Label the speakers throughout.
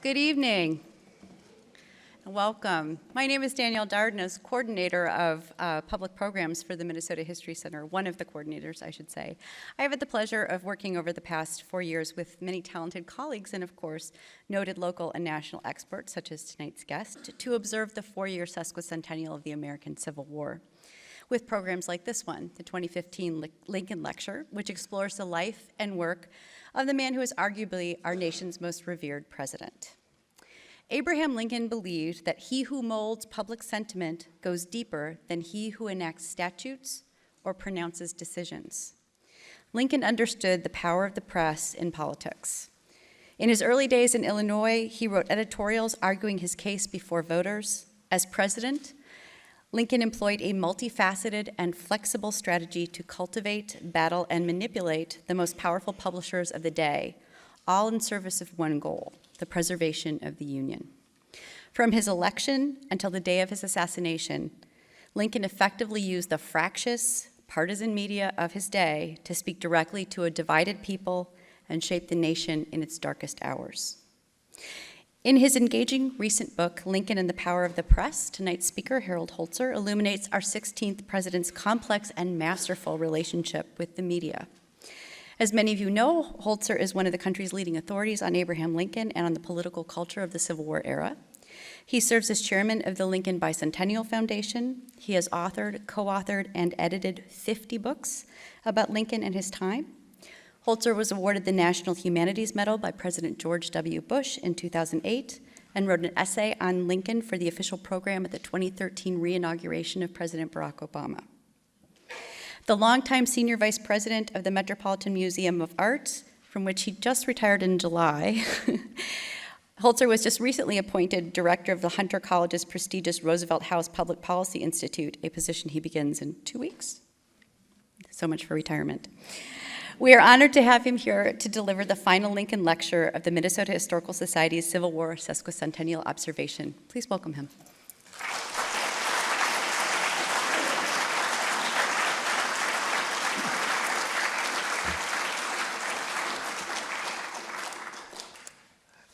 Speaker 1: Good evening. Welcome. My name is Danielle Darden, as coordinator of public programs for the Minnesota History Center, one of the coordinators, I should say. I have had the pleasure of working over the past 4 years with many talented colleagues and, of course, noted local and national experts, such as tonight's guest, to observe the 4-year sesquicentennial of the American Civil War, with programs like this one, the 2015 Lincoln Lecture, which explores the life and work of the man who is arguably our nation's most revered president. Abraham Lincoln believed that he who molds public sentiment goes deeper than he who enacts statutes or pronounces decisions. Lincoln understood the power of the press in politics. In his early days in Illinois, he wrote editorials arguing his case before voters. As president, Lincoln employed a multifaceted and flexible strategy to cultivate, battle, and manipulate the most powerful publishers of the day, all in service of one goal: the preservation of the Union. From his election until the day of his assassination, Lincoln effectively used the fractious, partisan media of his day to speak directly to a divided people and shape the nation in its darkest hours. In his engaging recent book, Lincoln and the Power of the Press, tonight's speaker, Harold Holzer, illuminates our 16th president's complex and masterful relationship with the media. As many of you know, Holzer is one of the country's leading authorities on Abraham Lincoln and on the political culture of the Civil War era. He serves as chairman of the Lincoln Bicentennial Foundation. He has authored, co-authored, and edited 50 books about Lincoln and his time. Holzer was awarded the National Humanities Medal by President George W. Bush in 2008 and wrote an essay on Lincoln for the official program at the 2013 re-inauguration of President Barack Obama. The longtime senior vice president of the Metropolitan Museum of Art, from which he just retired in July, Holzer was just recently appointed director of the Hunter College's prestigious Roosevelt House Public Policy Institute, a position he begins in 2 weeks. So much for retirement. We are honored to have him here to deliver the final Lincoln Lecture of the Minnesota Historical Society's Civil War Sesquicentennial Observation. Please welcome him.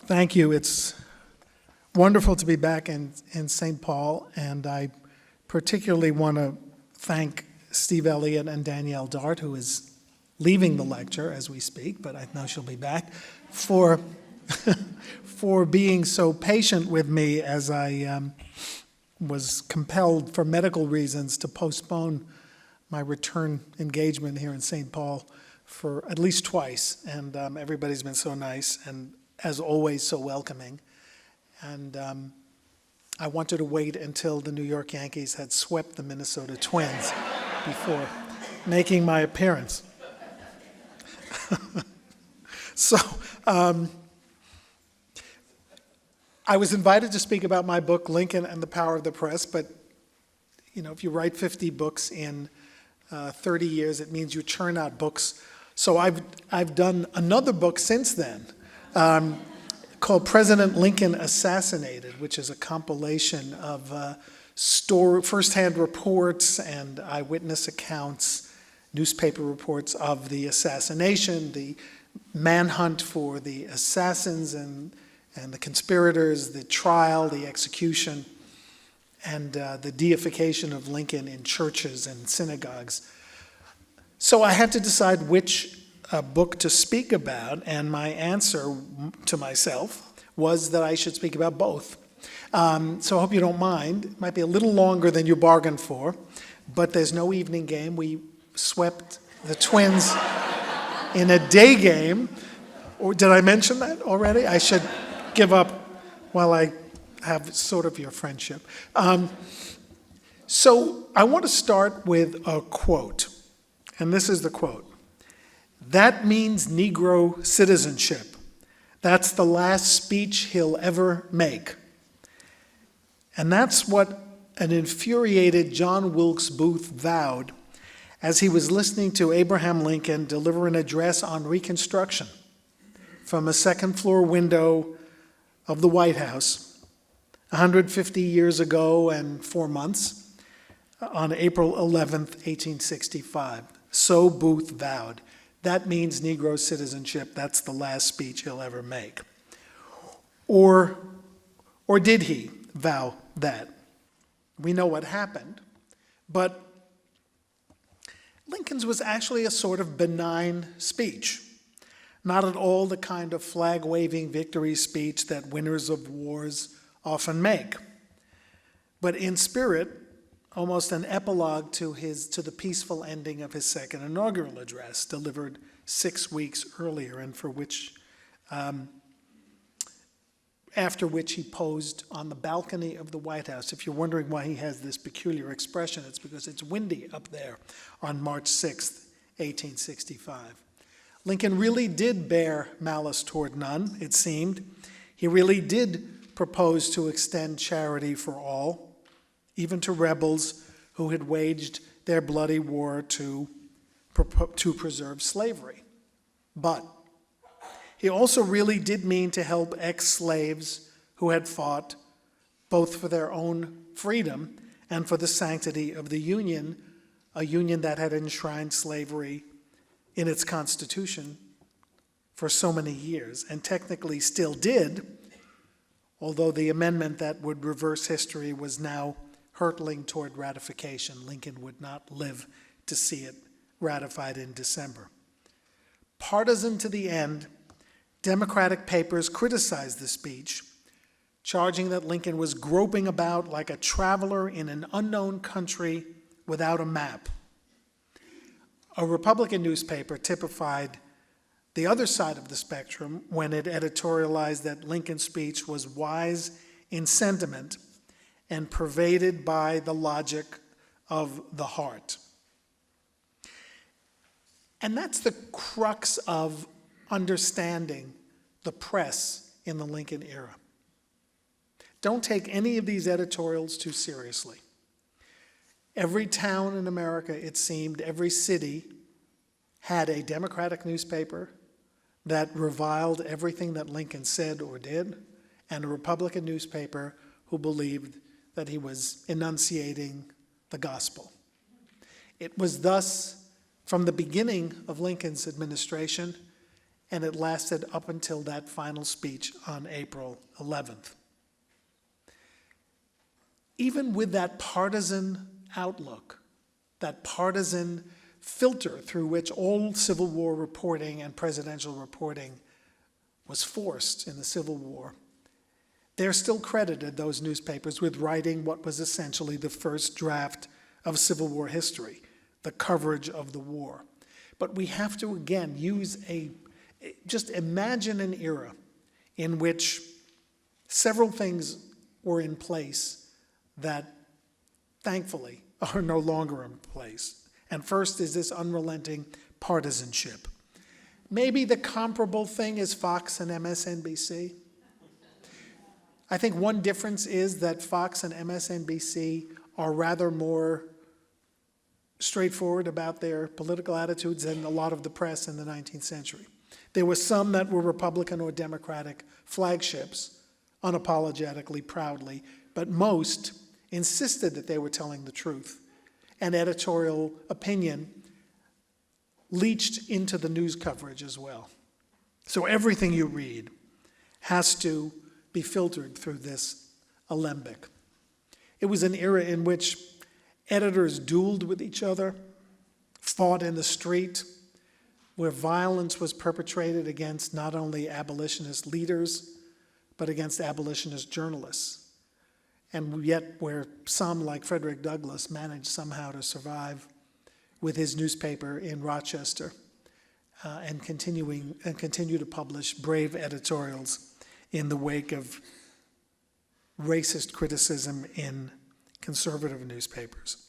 Speaker 2: Thank you. It's wonderful to be back in St. Paul, and I particularly want to thank Steve Elliott and Danielle Dart, who is leaving the lecture as we speak, but I know she'll be back, for being so patient with me as I was compelled for medical reasons to postpone my return engagement here in St. Paul for at least twice, and everybody's been so nice and, as always, so welcoming. And I wanted to wait until the New York Yankees had swept the Minnesota Twins before making my appearance. So I was invited to speak about my book, Lincoln and the Power of the Press, but if you write 50 books in 30 years, it means you churn out books. So I've done another book since then, called President Lincoln Assassinated, which is a compilation of first-hand reports and eyewitness accounts, newspaper reports of the assassination, the manhunt for the assassins and the conspirators, the trial, the execution, and the deification of Lincoln in churches and synagogues. So I had to decide which book to speak about, and my answer to myself was that I should speak about both. So I hope you don't mind. It might be a little longer than you bargained for, but there's no evening game. We swept the Twins in a day game. Or did I mention that already? I should give up while I have sort of your friendship. So I want to start with a quote, and this is the quote. "That means Negro citizenship. That's the last speech he'll ever make." And that's what an infuriated John Wilkes Booth vowed as he was listening to Abraham Lincoln deliver an address on Reconstruction from a second-floor window of the White House 150 years ago and 4 months on April 11th, 1865. So Booth vowed. That means Negro citizenship. That's the last speech he'll ever make. Or did he vow that? We know what happened, but Lincoln's was actually a sort of benign speech, not at all the kind of flag-waving victory speech that winners of wars often make, but in spirit, almost an epilogue to the peaceful ending of his second inaugural address, delivered 6 weeks earlier, and for which, after which he posed on the balcony of the White House. If you're wondering why he has this peculiar expression, it's because it's windy up there on March 6th, 1865. Lincoln really did bear malice toward none, it seemed. He really did propose to extend charity for all, even to rebels who had waged their bloody war to preserve slavery. But he also really did mean to help ex-slaves who had fought both for their own freedom and for the sanctity of the Union, a Union that had enshrined slavery in its Constitution for so many years, and technically still did, although the amendment that would reverse history was now hurtling toward ratification. Lincoln would not live to see it ratified in December. Partisan to the end, Democratic papers criticized the speech, charging that Lincoln was groping about like a traveler in an unknown country without a map. A Republican newspaper typified the other side of the spectrum when it editorialized that Lincoln's speech was wise in sentiment and pervaded by the logic of the heart. And that's the crux of understanding the press in the Lincoln era. Don't take any of these editorials too seriously. Every town in America, it seemed, every city had a Democratic newspaper that reviled everything that Lincoln said or did, and a Republican newspaper who believed that he was enunciating the gospel. It was thus from the beginning of Lincoln's administration, and it lasted up until that final speech on April 11th. Even with that partisan outlook, that partisan filter through which all Civil War reporting and presidential reporting was forced in the Civil War, they're still credited, those newspapers, with writing what was essentially the first draft of Civil War history, the coverage of the war. But we have to, again, just imagine an era in which several things were in place that, thankfully, are no longer in place. And first is this unrelenting partisanship. Maybe the comparable thing is Fox and MSNBC. I think one difference is that Fox and MSNBC are rather more straightforward about their political attitudes than a lot of the press in the 19th century. There were some that were Republican or Democratic flagships, unapologetically, proudly, but most insisted that they were telling the truth. And editorial opinion leached into the news coverage as well. So everything you read has to be filtered through this alembic. It was an era in which editors dueled with each other, fought in the street, where violence was perpetrated against not only abolitionist leaders, but against abolitionist journalists. And yet where some, like Frederick Douglass, managed somehow to survive with his newspaper in Rochester and continue to publish brave editorials in the wake of racist criticism in conservative newspapers.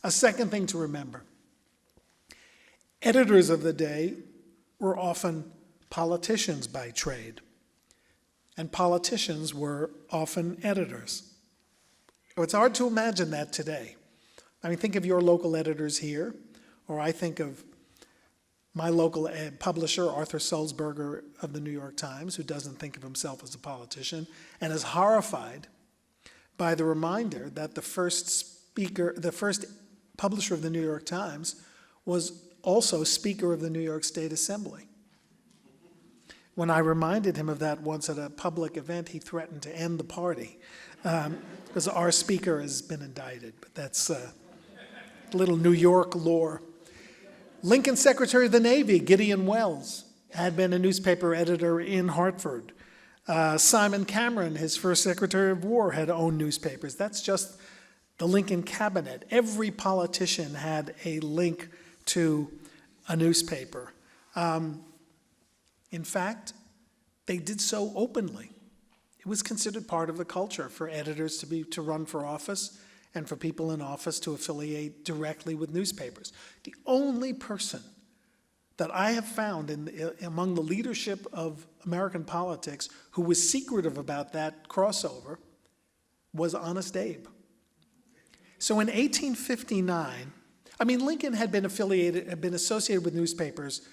Speaker 2: A second thing to remember, editors of the day were often politicians by trade, and politicians were often editors. It's hard to imagine that today. I mean, think of your local editors here, or I think of my local publisher, Arthur Sulzberger of the New York Times, who doesn't think of himself as a politician, and is horrified by the reminder that the first publisher of the New York Times was also Speaker of the New York State Assembly. When I reminded him of that once at a public event, he threatened to end the party because our speaker has been indicted. But that's little New York lore. Lincoln's Secretary of the Navy, Gideon Welles, had been a newspaper editor in Hartford. Simon Cameron, his first Secretary of War, had owned newspapers. That's just the Lincoln cabinet. Every politician had a link to a newspaper. In fact, they did so openly. It was considered part of the culture for editors to run for office and for people in office to affiliate directly with newspapers. The only person that I have found among the leadership of American politics who was secretive about that crossover was Honest Abe. So in 1859, Lincoln had been associated with newspapers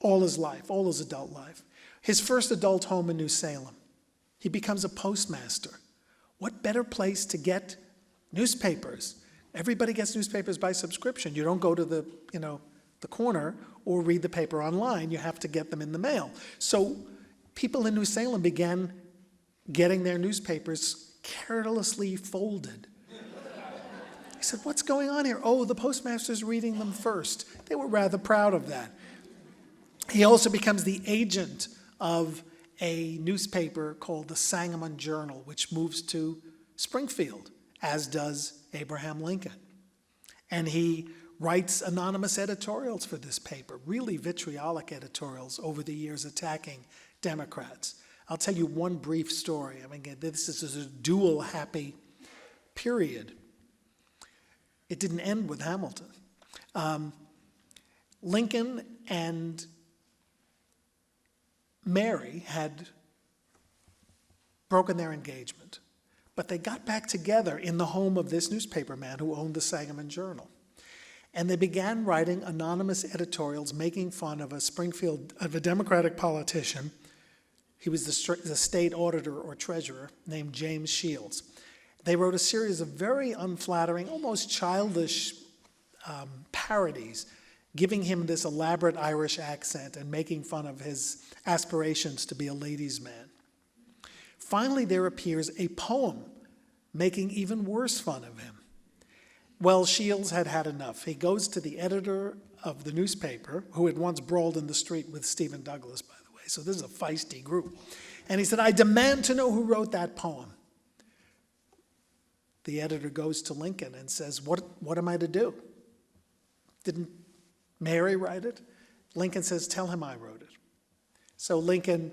Speaker 2: all his life, all his adult life. His first adult home in New Salem. He becomes a postmaster. What better place to get newspapers? Everybody gets newspapers by subscription. You don't go to the corner or read the paper online. You have to get them in the mail. So people in New Salem began getting their newspapers carelessly folded. He said, "What's going on here?" "Oh, the postmaster's reading them first." They were rather proud of that. He also becomes the agent of a newspaper called the Sangamon Journal, which moves to Springfield, as does Abraham Lincoln. And he writes anonymous editorials for this paper, really vitriolic editorials over the years attacking Democrats. I'll tell you one brief story. This is a dual happy period. It didn't end with Hamilton. Lincoln and Mary had broken their engagement, but they got back together in the home of this newspaper man who owned the Sangamon Journal. And they began writing anonymous editorials making fun of a Democratic politician. He was the state auditor or treasurer named James Shields. They wrote a series of very unflattering, almost childish parodies, giving him this elaborate Irish accent and making fun of his aspirations to be a ladies' man. Finally, there appears a poem making even worse fun of him. Well, Shields had had enough. He goes to the editor of the newspaper, who had once brawled in the street with Stephen Douglas, by the way, so this is a feisty group. And he said, "I demand to know who wrote that poem." The editor goes to Lincoln and says, what am I to do? Didn't Mary write it? Lincoln says, "Tell him I wrote it." So Lincoln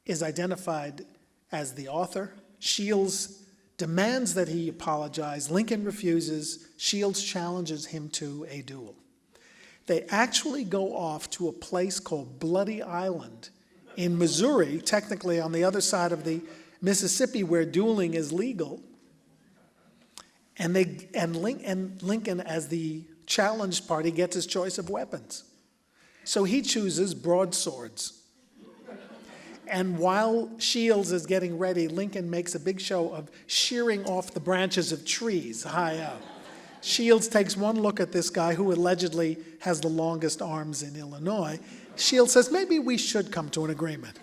Speaker 2: is identified as the author. Shields demands that he apologize. Lincoln refuses. Shields challenges him to a duel. They actually go off to a place called Bloody Island in Missouri, technically on the other side of the Mississippi, where dueling is legal. And Lincoln, as the challenged party, gets his choice of weapons. So he chooses broadswords. And while Shields is getting ready, Lincoln makes a big show of shearing off the branches of trees high up. Shields takes one look at this guy who allegedly has the longest arms in Illinois. Shields says, "Maybe we should come to an agreement."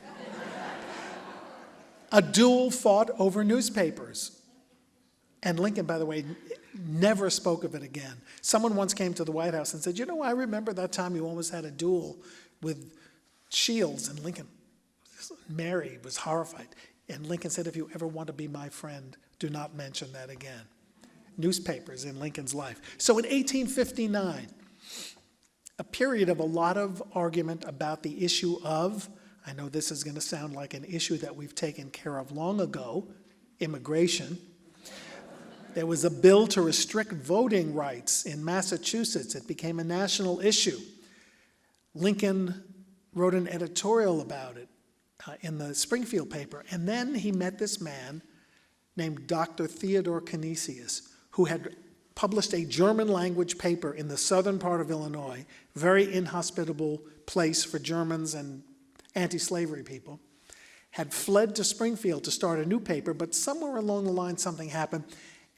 Speaker 2: A duel fought over newspapers. And Lincoln, by the way, never spoke of it again. Someone once came to the White House and said, "I remember that time you almost had a duel with Shields." And Mary was horrified. And Lincoln said, "If you ever want to be my friend, do not mention that again." Newspapers in Lincoln's life. So in 1859, a period of a lot of argument about the issue of, I know this is going to sound like an issue that we've taken care of long ago, immigration. There was a bill to restrict voting rights in Massachusetts. It became a national issue. Lincoln wrote an editorial about it in the Springfield paper. And then he met this man named Dr. Theodore Canisius, who had published a German language paper in the southern part of Illinois, very inhospitable place for Germans and anti-slavery people, had fled to Springfield to start a new paper, but somewhere along the line something happened,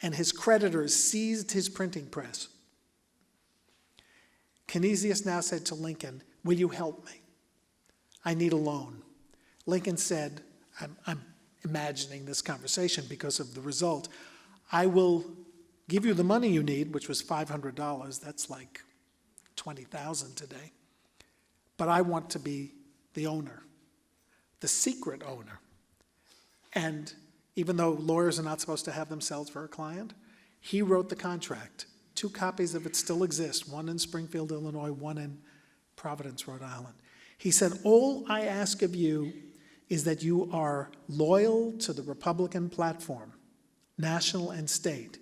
Speaker 2: and his creditors seized his printing press. Canisius now said to Lincoln, "Will you help me? I need a loan. Lincoln said, I'm imagining this conversation because of the result, I will give you the money you need, which was $500. That's like $20,000 today. But I want to be the owner, the secret owner. And even though lawyers are not supposed to have themselves for a client, he wrote the contract. 2 copies of it still exist, one in Springfield, Illinois, one in Providence, Rhode Island. He said, all I ask of you is that you are loyal to the Republican platform, national and state.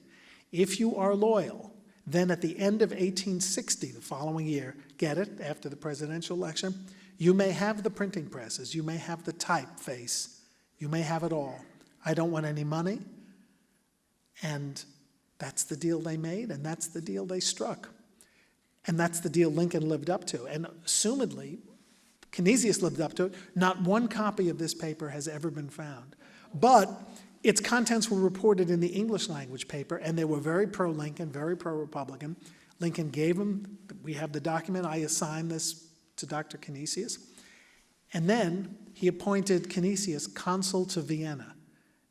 Speaker 2: If you are loyal, then at the end of 1860, the following year, get it, after the presidential election, you may have the printing presses, you may have the typeface, you may have it all. I don't want any money. And that's the deal they made, and that's the deal they struck. And that's the deal Lincoln lived up to. And assumedly, Canisius lived up to it. Not one copy of this paper has ever been found. But its contents were reported in the English language paper, and they were very pro-Lincoln, very pro-Republican. Lincoln gave them, we have the document, I assigned this to Dr. Canisius. And then he appointed Canisius consul to Vienna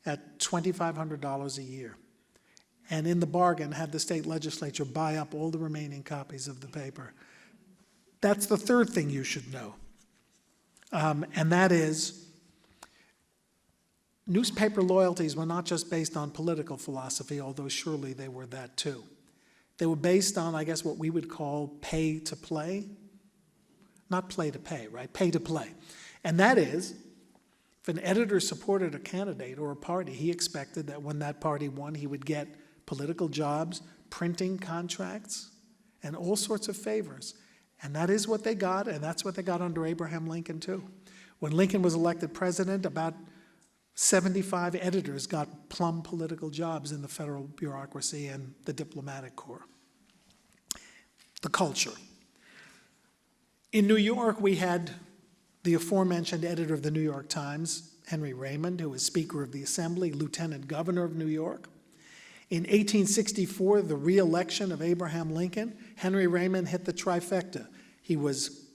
Speaker 2: at $2,500 a year. And in the bargain, had the state legislature buy up all the remaining copies of the paper. That's the third thing you should know. And that is, newspaper loyalties were not just based on political philosophy, although surely they were that too. They were based on, I guess, what we would call pay to play. Not play to pay, right? Pay to play. And that is, if an editor supported a candidate or a party, he expected that when that party won, he would get political jobs, printing contracts, and all sorts of favors. And that is what they got, and that's what they got under Abraham Lincoln too. When Lincoln was elected president, about 75 editors got plum political jobs in the federal bureaucracy and the diplomatic corps. The culture. In New York, we had the aforementioned editor of the New York Times, Henry Raymond, who was Speaker of the Assembly, Lieutenant Governor of New York. In 1864, the re-election of Abraham Lincoln, Henry Raymond hit the trifecta. He was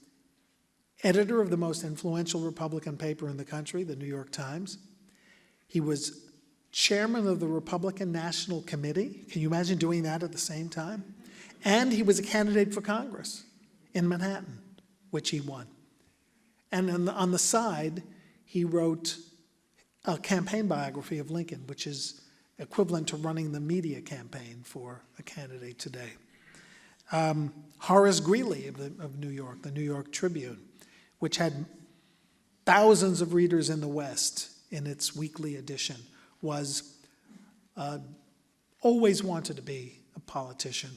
Speaker 2: editor of the most influential Republican paper in the country, the New York Times. He was chairman of the Republican National Committee. Can you imagine doing that at the same time? And he was a candidate for Congress in Manhattan, which he won. And on the side, he wrote a campaign biography of Lincoln, which is equivalent to running the media campaign for a candidate today. Horace Greeley of New York, the New York Tribune, which had thousands of readers in the West in its weekly edition, was always wanted to be a politician.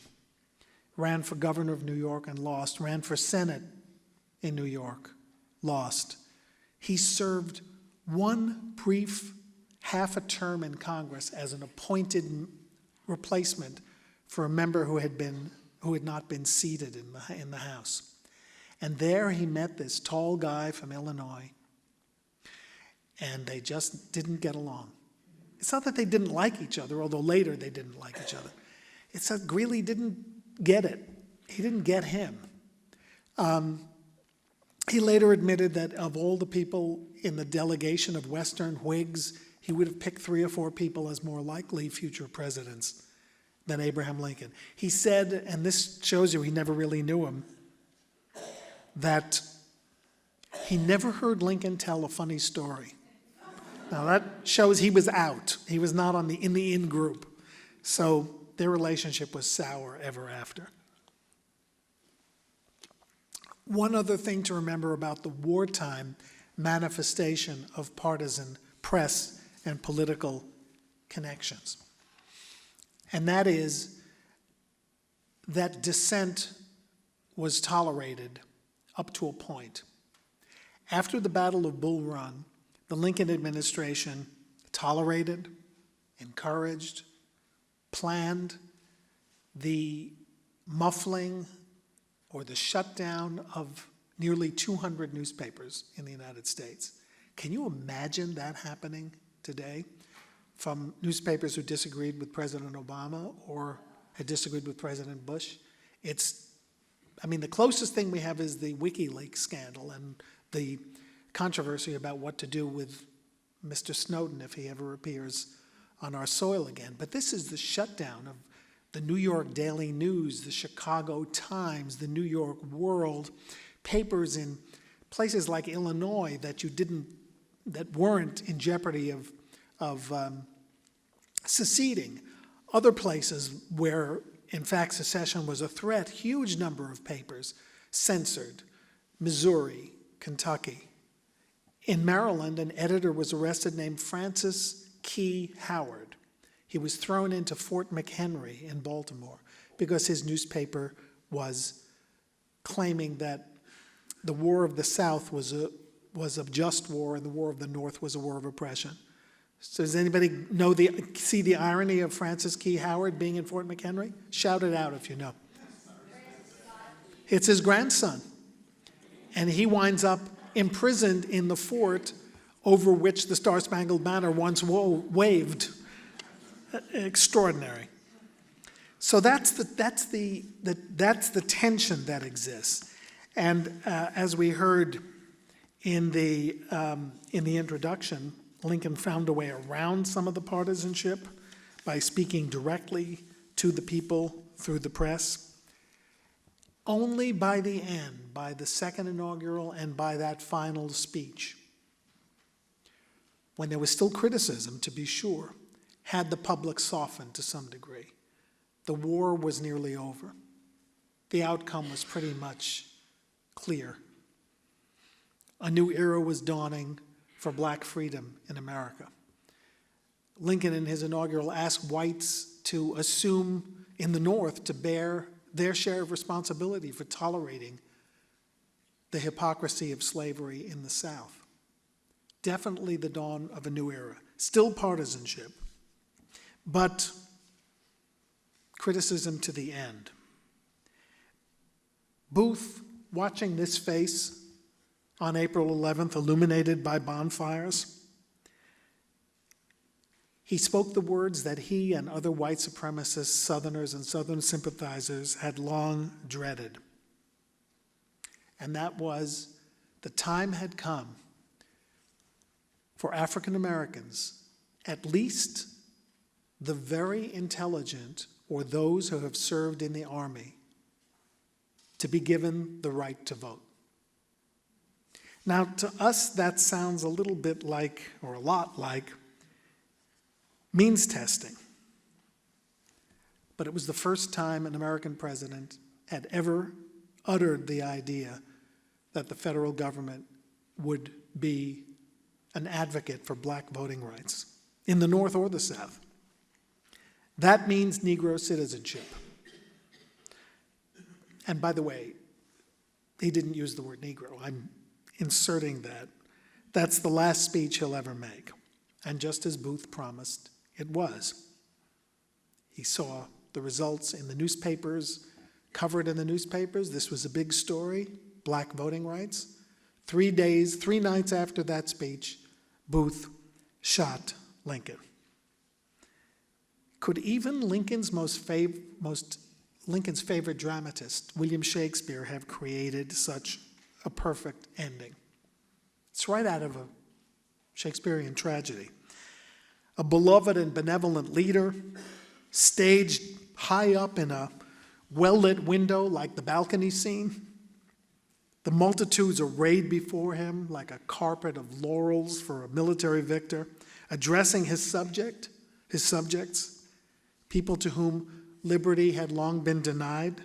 Speaker 2: Ran for governor of New York and lost. Ran for Senate in New York, lost. He served one brief half a term in Congress as an appointed replacement for a member who had not been seated in the House. And there he met this tall guy from Illinois, and they just didn't get along. It's not that they didn't like each other, although later they didn't like each other. It's that Greeley didn't get it. He didn't get him. He later admitted that of all the people in the delegation of Western Whigs, he would have picked 3 or 4 people as more likely future presidents than Abraham Lincoln. He said, and this shows you he never really knew him, that he never heard Lincoln tell a funny story. Now that shows he was out. He was not in the in group. So their relationship was sour ever after. One other thing to remember about the wartime manifestation of partisan press and political connections. And that is that dissent was tolerated up to a point. After the Battle of Bull Run, the Lincoln administration tolerated, encouraged, planned the muffling or the shutdown of nearly 200 newspapers in the United States. Can you imagine that happening today from newspapers who disagreed with President Obama or had disagreed with President Bush? The closest thing we have is the WikiLeaks scandal and the controversy about what to do with Mr. Snowden if he ever appears on our soil again. But this is the shutdown of the New York Daily News, the Chicago Times, the New York World, papers in places like Illinois that weren't in jeopardy of seceding. Other places where, in fact, secession was a threat, huge number of papers censored. Missouri, Kentucky. In Maryland, an editor was arrested named Francis Key Howard. He was thrown into Fort McHenry in Baltimore because his newspaper was claiming that the War of the South was a just war and the War of the North was a war of oppression. So does anybody see the irony of Francis Key Howard being in Fort McHenry? Shout it out if you know. It's his grandson. And he winds up imprisoned in the fort over which the Star-Spangled Banner once waved. Extraordinary. So that's the tension that exists. And as we heard in the introduction, Lincoln found a way around some of the partisanship by speaking directly to the people through the press. Only by the end, by the second inaugural and by that final speech, when there was still criticism, to be sure, had the public softened to some degree. The war was nearly over. The outcome was pretty much clear. A new era was dawning for black freedom in America. Lincoln, in his inaugural, asked whites to assume in the North to bear their share of responsibility for tolerating the hypocrisy of slavery in the South. Definitely the dawn of a new era. Still partisanship, but criticism to the end. Booth, watching this face on April 11th, illuminated by bonfires, he spoke the words that he and other white supremacists, Southerners, and Southern sympathizers had long dreaded. And that was, the time had come for African Americans, at least the very intelligent or those who have served in the army, to be given the right to vote. Now, to us, that sounds a little bit like, or a lot like, means testing. But it was the first time an American president had ever uttered the idea that the federal government would be an advocate for black voting rights in the North or the South. That means Negro citizenship. And by the way, he didn't use the word Negro. I'm inserting that. That's the last speech he'll ever make. And just as Booth promised, it was. He saw the results in the newspapers, covered in the newspapers. This was a big story, black voting rights. 3 nights after that speech, Booth shot Lincoln. Could even Lincoln's Lincoln's favorite dramatist, William Shakespeare, have created such a perfect ending? It's right out of a Shakespearean tragedy. A beloved and benevolent leader, staged high up in a well-lit window like the balcony scene. The multitudes arrayed before him like a carpet of laurels for a military victor, addressing his subjects, people to whom liberty had long been denied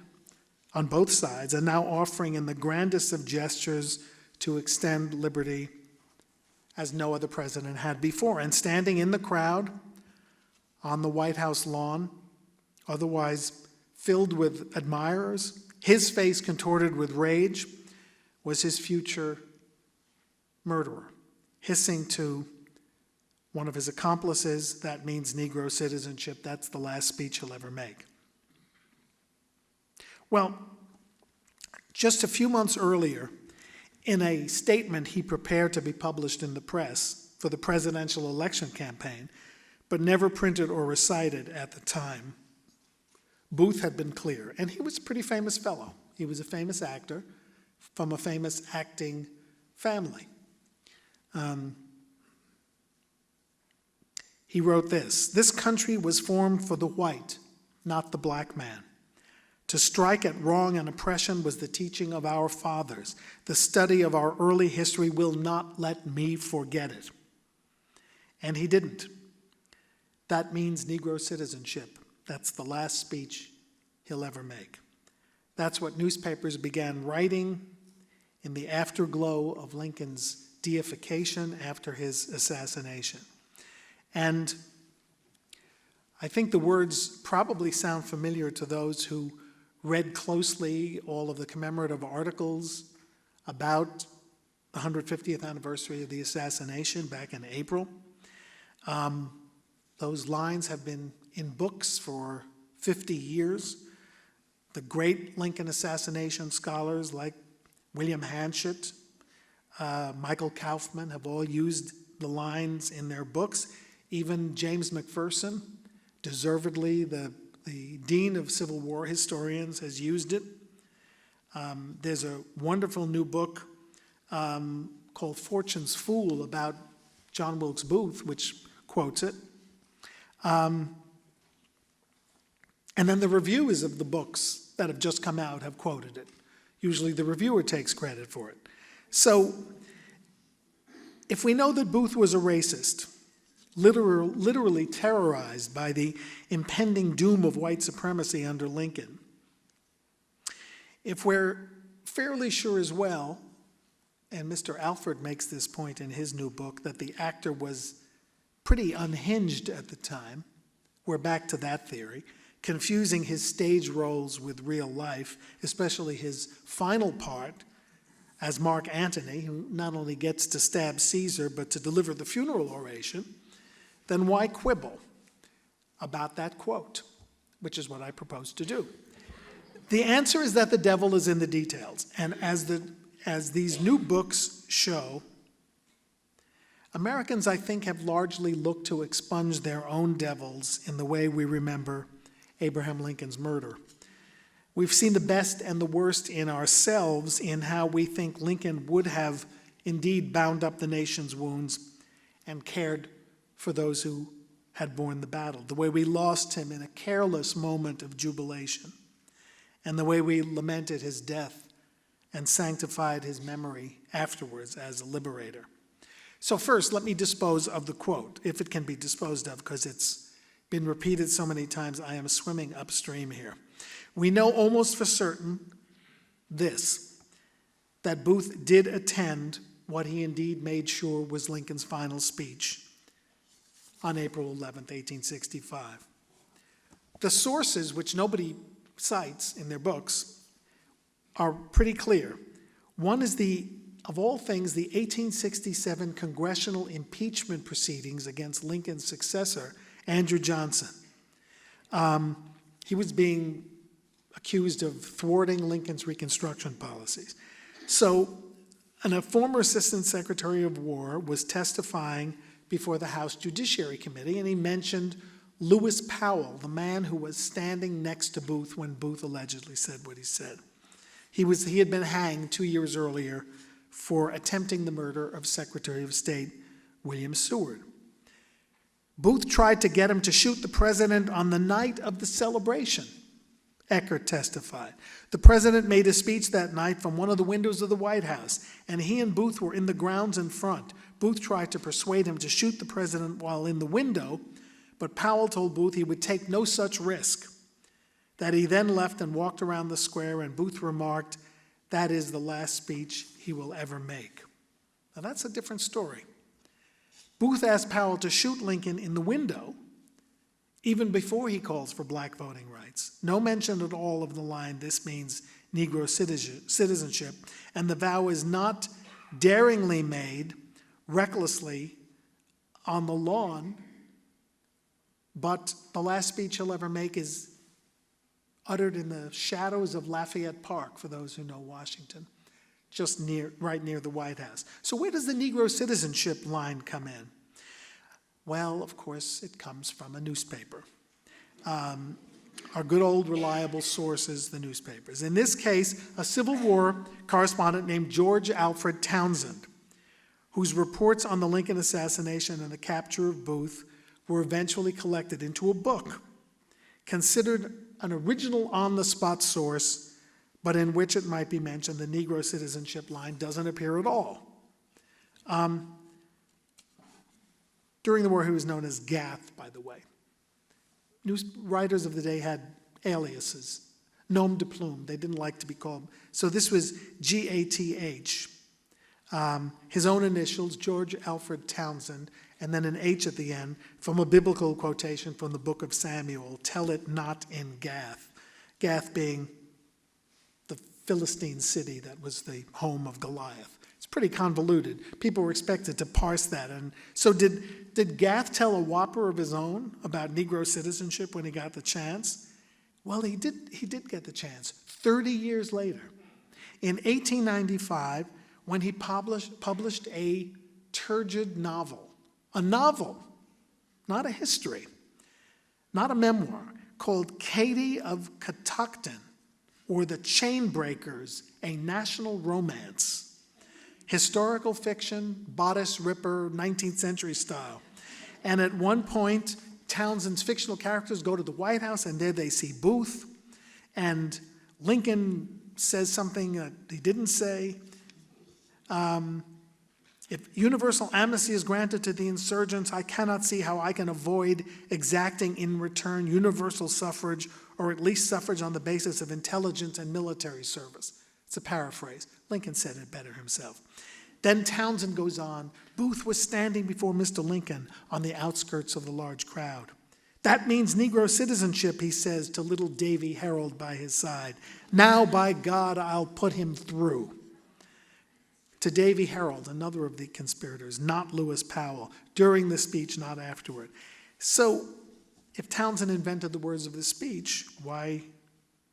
Speaker 2: on both sides, and now offering in the grandest of gestures to extend liberty as no other president had before. And standing in the crowd on the White House lawn, otherwise filled with admirers, his face contorted with rage, was his future murderer, hissing to one of his accomplices, that means Negro citizenship. That's the last speech he'll ever make. Well, just a few months earlier, in a statement he prepared to be published in the press for the presidential election campaign, but never printed or recited at the time, Booth had been clear, and he was a pretty famous fellow. He was a famous actor from a famous acting family. He wrote this: "This country was formed for the white, not the black man. To strike at wrong and oppression was the teaching of our fathers. The study of our early history will not let me forget it." And he didn't. That means Negro citizenship. That's the last speech he'll ever make. That's what newspapers began writing in the afterglow of Lincoln's deification after his assassination. And I think the words probably sound familiar to those who read closely all of the commemorative articles about the 150th anniversary of the assassination back in April. Those lines have been in books for 50 years. The great Lincoln assassination scholars like William Hanchett, Michael Kaufman have all used the lines in their books. Even James McPherson, deservedly the dean of Civil War historians, has used it. There's a wonderful new book called Fortune's Fool about John Wilkes Booth, which quotes it. And then the reviewers of the books that have just come out have quoted it. Usually the reviewer takes credit for it. So if we know that Booth was a racist, literally terrorized by the impending doom of white supremacy under Lincoln, if we're fairly sure as well, and Mr. Alfred makes this point in his new book, that the actor was pretty unhinged at the time, we're back to that theory, confusing his stage roles with real life, especially his final part as Mark Antony, who not only gets to stab Caesar, but to deliver the funeral oration, then why quibble about that quote, which is what I propose to do. The answer is that the devil is in the details, and as these new books show, Americans, I think, have largely looked to expunge their own devils in the way we remember Abraham Lincoln's murder. We've seen the best and the worst in ourselves in how we think Lincoln would have indeed bound up the nation's wounds and cared for those who had borne the battle, the way we lost him in a careless moment of jubilation, and the way we lamented his death and sanctified his memory afterwards as a liberator. So first, let me dispose of the quote, if it can be disposed of, because it's been repeated so many times, I am swimming upstream here. We know almost for certain this, that Booth did attend what he indeed made sure was Lincoln's final speech on April 11th, 1865. The sources, which nobody cites in their books, are pretty clear. One is of all things, the 1867 congressional impeachment proceedings against Lincoln's successor, Andrew Johnson. He was being accused of thwarting Lincoln's Reconstruction policies. So, a former Assistant Secretary of War was testifying before the House Judiciary Committee, and he mentioned Lewis Powell, the man who was standing next to Booth when Booth allegedly said what he said. He had been hanged 2 years earlier for attempting the murder of Secretary of State William Seward. Booth tried to get him to shoot the president on the night of the celebration, Eckert testified. The president made a speech that night from one of the windows of the White House, and he and Booth were in the grounds in front. Booth tried to persuade him to shoot the president while in the window, but Powell told Booth he would take no such risk. That he then left and walked around the square, and Booth remarked, "That is the last speech he will ever make." Now that's a different story. Booth asked Powell to shoot Lincoln in the window, even before he calls for black voting rights. No mention at all of the line, "This means Negro citizenship," and the vow is not daringly made recklessly on the lawn, but the last speech he'll ever make is uttered in the shadows of Lafayette Park, for those who know Washington, just right near the White House. So where does the Negro citizenship line come in? Well, of course, it comes from a newspaper. Our good old reliable sources, the newspapers. In this case, a Civil War correspondent named George Alfred Townsend whose reports on the Lincoln assassination and the capture of Booth were eventually collected into a book, considered an original on-the-spot source, but in which it might be mentioned the Negro citizenship line doesn't appear at all. During the war, he was known as Gath, by the way. News writers of the day had aliases, nom de plume. They didn't like to be called. So this was G-A-T-H. His own initials, George Alfred Townsend, and then an H at the end from a biblical quotation from the book of Samuel, "Tell it not in Gath." Gath being the Philistine city that was the home of Goliath. It's pretty convoluted. People were expected to parse that. And so did Gath tell a whopper of his own about Negro citizenship when he got the chance? Well, he did get the chance 30 years later. In 1895, when he published a turgid novel, a novel, not a history, not a memoir, called Katie of Catoctin, or The Chainbreakers, a National Romance. Historical fiction, bodice ripper, 19th century style. And at one point, Townsend's fictional characters go to the White House, and there they see Booth, and Lincoln says something that he didn't say. If universal amnesty is granted to the insurgents, I cannot see how I can avoid exacting in return universal suffrage, or at least suffrage on the basis of intelligence and military service. It's a paraphrase. Lincoln said it better himself. Then Townsend goes on, Booth was standing before Mr. Lincoln on the outskirts of the large crowd. That means Negro citizenship, he says to little Davy Harold by his side. Now, by God, I'll put him through. To Davy Harold, another of the conspirators, not Lewis Powell, during the speech, not afterward. So, if Townsend invented the words of the speech, why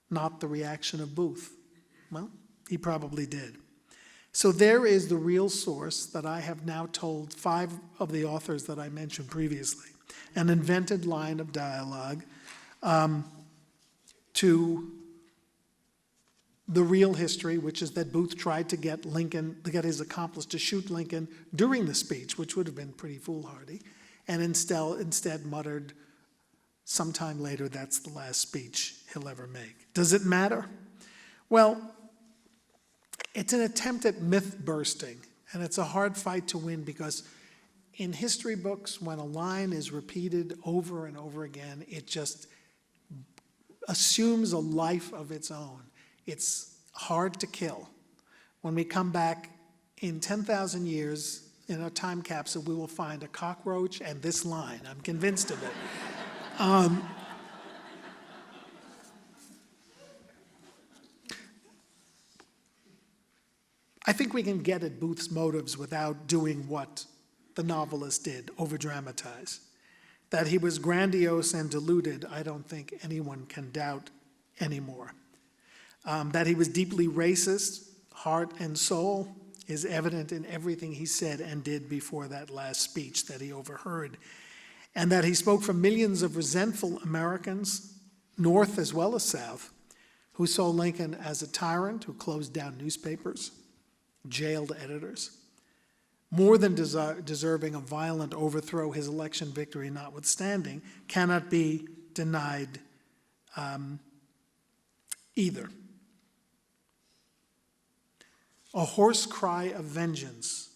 Speaker 2: not the reaction of Booth? Well, he probably did. So there is the real source that I have now told 5 of the authors that I mentioned previously, an invented line of dialogue to the real history, which is that Booth tried to get his accomplice to shoot Lincoln during the speech, which would have been pretty foolhardy, and instead muttered sometime later, that's the last speech he'll ever make. Does it matter? Well, it's an attempt at myth bursting, and it's a hard fight to win because in history books, when a line is repeated over and over again, it just assumes a life of its own. It's hard to kill. When we come back in 10,000 years in a time capsule, we will find a cockroach and this line. I'm convinced of it. I think we can get at Booth's motives without doing what the novelist did, over-dramatize. That he was grandiose and deluded, I don't think anyone can doubt anymore. That he was deeply racist, heart and soul, is evident in everything he said and did before that last speech that he overheard. And that he spoke for millions of resentful Americans, North as well as South, who saw Lincoln as a tyrant who closed down newspapers, jailed editors, more than deserving a violent overthrow, his election victory notwithstanding, cannot be denied either. A hoarse cry of vengeance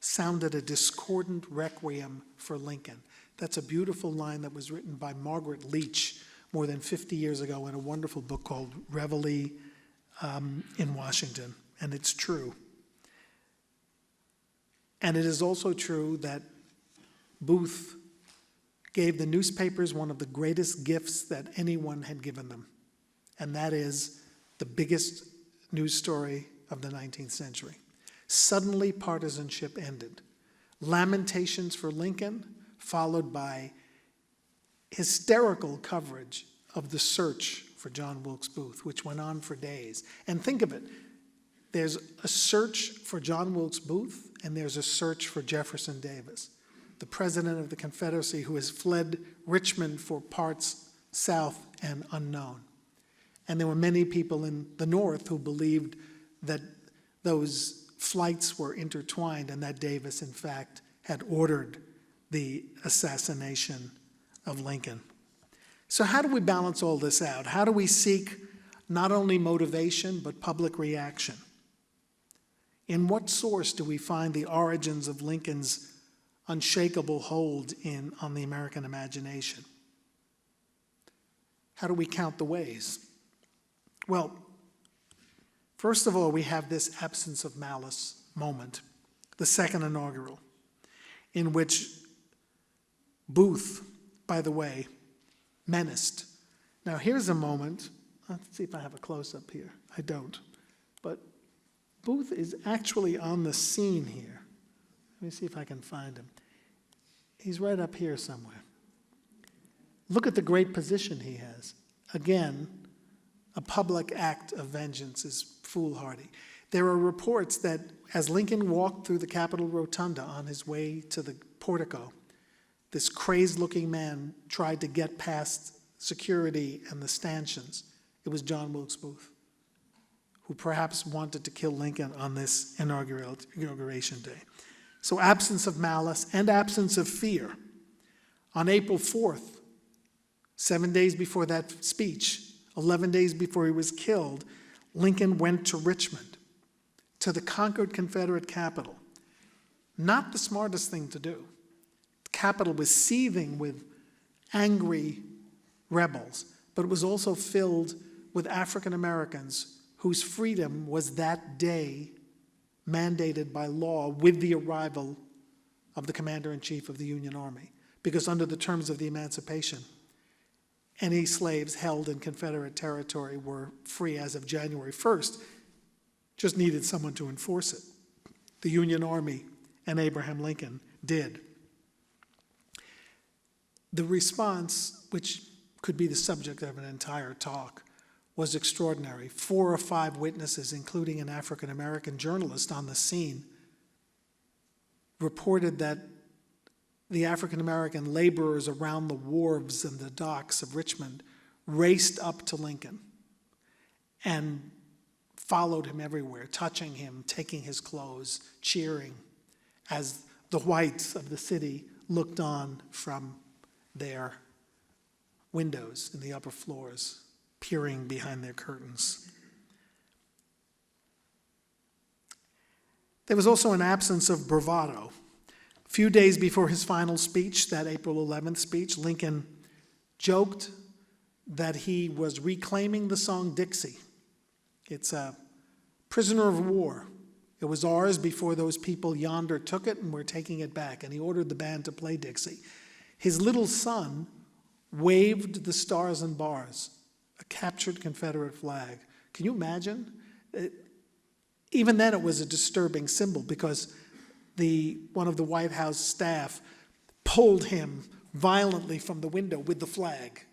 Speaker 2: sounded a discordant requiem for Lincoln. That's a beautiful line that was written by Margaret Leach more than 50 years ago in a wonderful book called Reveille in Washington, and it's true. And it is also true that Booth gave the newspapers one of the greatest gifts that anyone had given them, and that is the biggest news story of the 19th century. Suddenly, partisanship ended. Lamentations for Lincoln, followed by hysterical coverage of the search for John Wilkes Booth, which went on for days. And think of it, there's a search for John Wilkes Booth, and there's a search for Jefferson Davis, the president of the Confederacy who has fled Richmond for parts south and unknown. And there were many people in the North who believed that those flights were intertwined and that Davis, in fact, had ordered the assassination of Lincoln. So how do we balance all this out? How do we seek not only motivation, but public reaction? In what source do we find the origins of Lincoln's unshakable hold on the American imagination? How do we count the ways? Well, first of all, we have this absence of malice moment, the second inaugural, in which Booth, by the way, menaced. Now here's a moment, let's see if I have a close-up here. I don't. But Booth is actually on the scene here. Let me see if I can find him. He's right up here somewhere. Look at the great position he has. Again, a public act of vengeance is foolhardy. There are reports that as Lincoln walked through the Capitol Rotunda on his way to the portico, this crazed-looking man tried to get past security and the stanchions. It was John Wilkes Booth, who perhaps wanted to kill Lincoln on this inauguration day. So absence of malice and absence of fear. On April 4th, 7 days before that speech, 11 days before he was killed, Lincoln went to Richmond, to the conquered Confederate capital. Not the smartest thing to do. The capital was seething with angry rebels, but it was also filled with African Americans whose freedom was that day mandated by law with the arrival of the commander-in-chief of the Union Army. Because under the terms of the Emancipation, any slaves held in Confederate territory were free as of January 1st, just needed someone to enforce it. The Union Army and Abraham Lincoln did. The response, which could be the subject of an entire talk, was extraordinary. 4 or 5 witnesses, including an African-American journalist on the scene, reported that the African-American laborers around the wharves and the docks of Richmond raced up to Lincoln and followed him everywhere, touching him, taking his clothes, cheering, as the whites of the city looked on from their windows in the upper floors, peering behind their curtains. There was also an absence of bravado. A few days before his final speech, that April 11th speech, Lincoln joked that he was reclaiming the song Dixie. It's a prisoner of war. It was ours before those people yonder took it, and we're taking it back. And he ordered the band to play Dixie. His little son waved the stars and bars, a captured Confederate flag. Can you imagine? Even then it was a disturbing symbol because one of the White House staff pulled him violently from the window with the flag.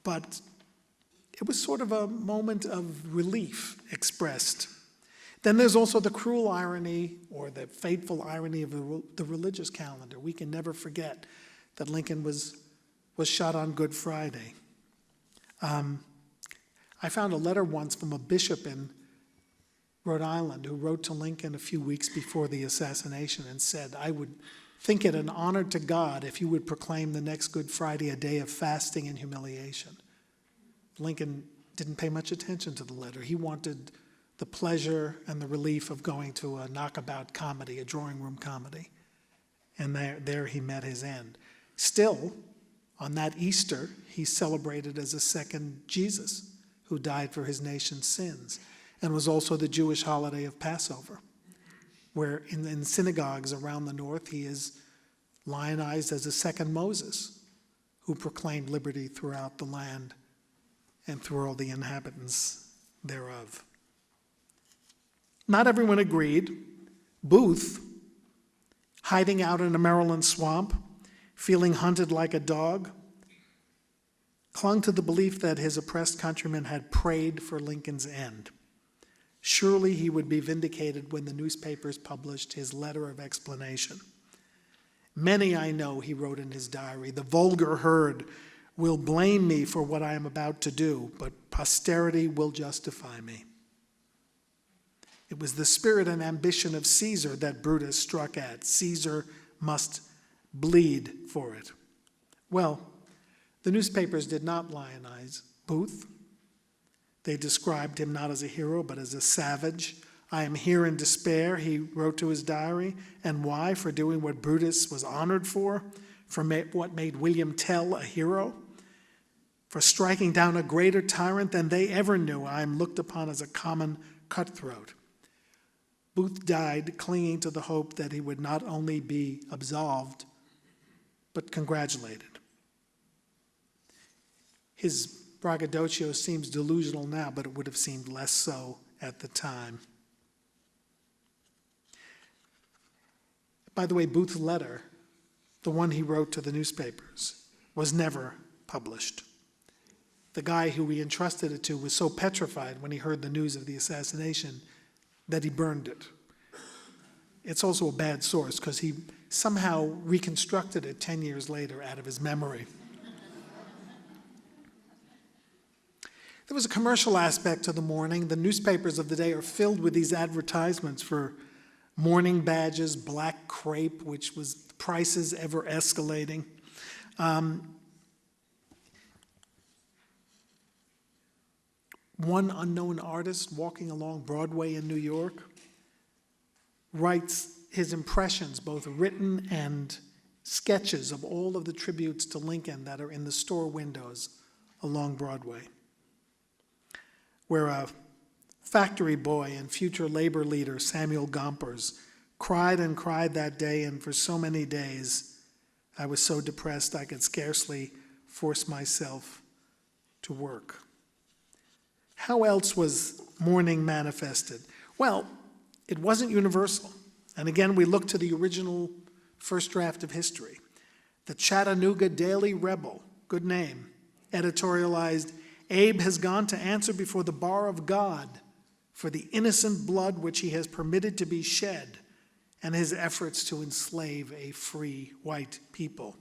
Speaker 2: But it was sort of a moment of relief expressed. Then there's also the cruel irony or the fateful irony of the religious calendar. We can never forget that Lincoln was shot on Good Friday. I found a letter once from a bishop in Rhode Island who wrote to Lincoln a few weeks before the assassination and said, "I would think it an honor to God if you would proclaim the next Good Friday a day of fasting and humiliation." Lincoln didn't pay much attention to the letter. He wanted the pleasure and the relief of going to a knockabout comedy, a drawing room comedy. And there he met his end. Still, on that Easter, he's celebrated as a second Jesus who died for his nation's sins, and was also the Jewish holiday of Passover, where in synagogues around the north, he is lionized as a second Moses who proclaimed liberty throughout the land and through all the inhabitants thereof. Not everyone agreed. Booth, hiding out in a Maryland swamp, feeling hunted like a dog, clung to the belief that his oppressed countrymen had prayed for Lincoln's end. Surely he would be vindicated when the newspapers published his letter of explanation. "Many I know," he wrote in his diary, "the vulgar herd will blame me for what I am about to do, but posterity will justify me." It was the spirit and ambition of Caesar that Brutus struck at. Caesar must bleed for it. Well, the newspapers did not lionize Booth. They described him not as a hero, but as a savage. "I am here in despair," he wrote to his diary. And why? For doing what Brutus was honored for what made William Tell a hero, for striking down a greater tyrant than they ever knew. "I am looked upon as a common cutthroat." Booth died clinging to the hope that he would not only be absolved, but congratulated. His braggadocio seems delusional now, but it would have seemed less so at the time. By the way, Booth's letter, the one he wrote to the newspapers, was never published. The guy who he entrusted it to was so petrified when he heard the news of the assassination that he burned it. It's also a bad source because he somehow reconstructed it 10 years later out of his memory. There was a commercial aspect to the mourning. The newspapers of the day are filled with these advertisements for mourning badges, black crepe, which was prices ever escalating. One unknown artist walking along Broadway in New York writes his impressions, both written and sketches, of all of the tributes to Lincoln that are in the store windows along Broadway, where a factory boy and future labor leader Samuel Gompers cried and cried that day, and for so many days I was so depressed I could scarcely force myself to work. How else was mourning manifested? Well, it wasn't universal. And again, we look to the original first draft of history. The Chattanooga Daily Rebel, good name, editorialized, "Abe has gone to answer before the bar of God for the innocent blood which he has permitted to be shed and his efforts to enslave a free white people."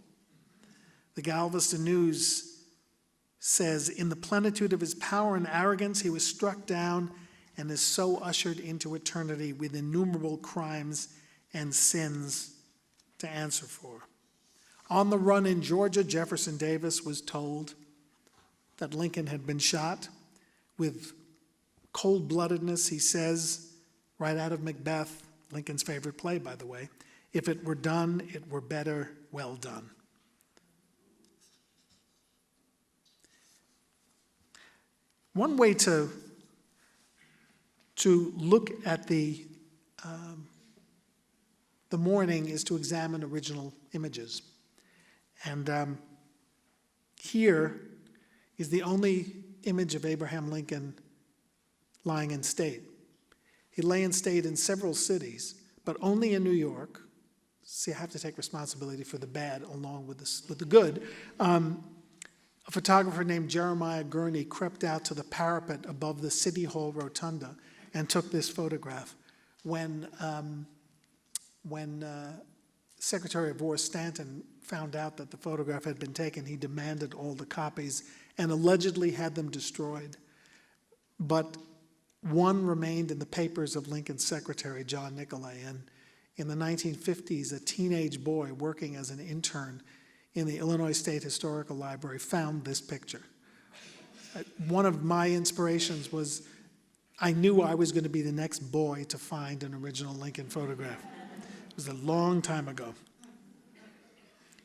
Speaker 2: The Galveston News says, "In the plenitude of his power and arrogance, he was struck down and is so ushered into eternity with innumerable crimes and sins to answer for." On the run in Georgia, Jefferson Davis was told that Lincoln had been shot. With cold-bloodedness, he says, right out of Macbeth, Lincoln's favorite play, by the way, "If it were done, it were better well done." One way to look at the mourning is to examine original images. And here is the only image of Abraham Lincoln lying in state. He lay in state in several cities, but only in New York. See, I have to take responsibility for the bad along with the good. A photographer named Jeremiah Gurney crept out to the parapet above the City Hall rotunda and took this photograph. When Secretary of War Stanton found out that the photograph had been taken, he demanded all the copies and allegedly had them destroyed. But one remained in the papers of Lincoln's secretary, John Nicolay. And in the 1950s, a teenage boy working as an intern in the Illinois State Historical Library found this picture. One of my inspirations was I knew I was going to be the next boy to find an original Lincoln photograph. It was a long time ago.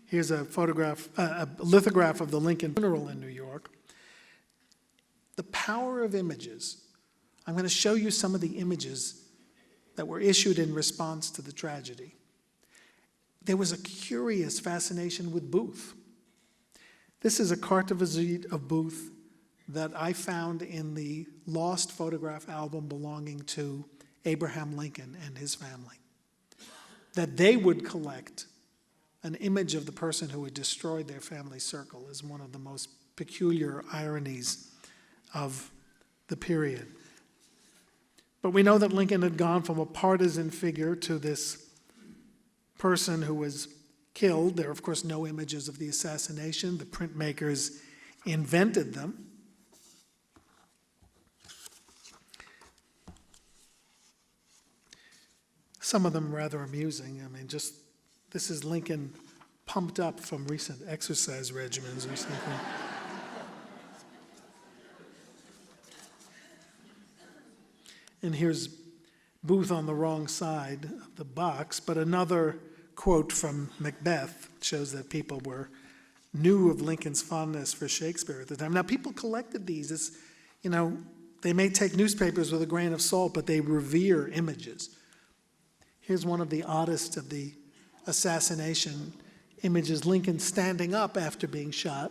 Speaker 2: Here's a photograph, a lithograph of the Lincoln funeral in New York. The power of images. I'm going to show you some of the images that were issued in response to the tragedy. There was a curious fascination with Booth. This is a carte de visite of Booth that I found in the lost photograph album belonging to Abraham Lincoln and his family. That they would collect an image of the person who had destroyed their family circle is one of the most peculiar ironies of the period. But we know that Lincoln had gone from a partisan figure to this person who was killed. There are, of course, no images of the assassination. The printmakers invented them. Some of them rather amusing. I mean, this is Lincoln pumped up from recent exercise regimens or something. And here's Booth on the wrong side of the box, but another quote from Macbeth shows that people knew of Lincoln's fondness for Shakespeare at the time. Now, people collected these. It's, they may take newspapers with a grain of salt, but they revere images. Here's one of the oddest of the assassination images, Lincoln standing up after being shot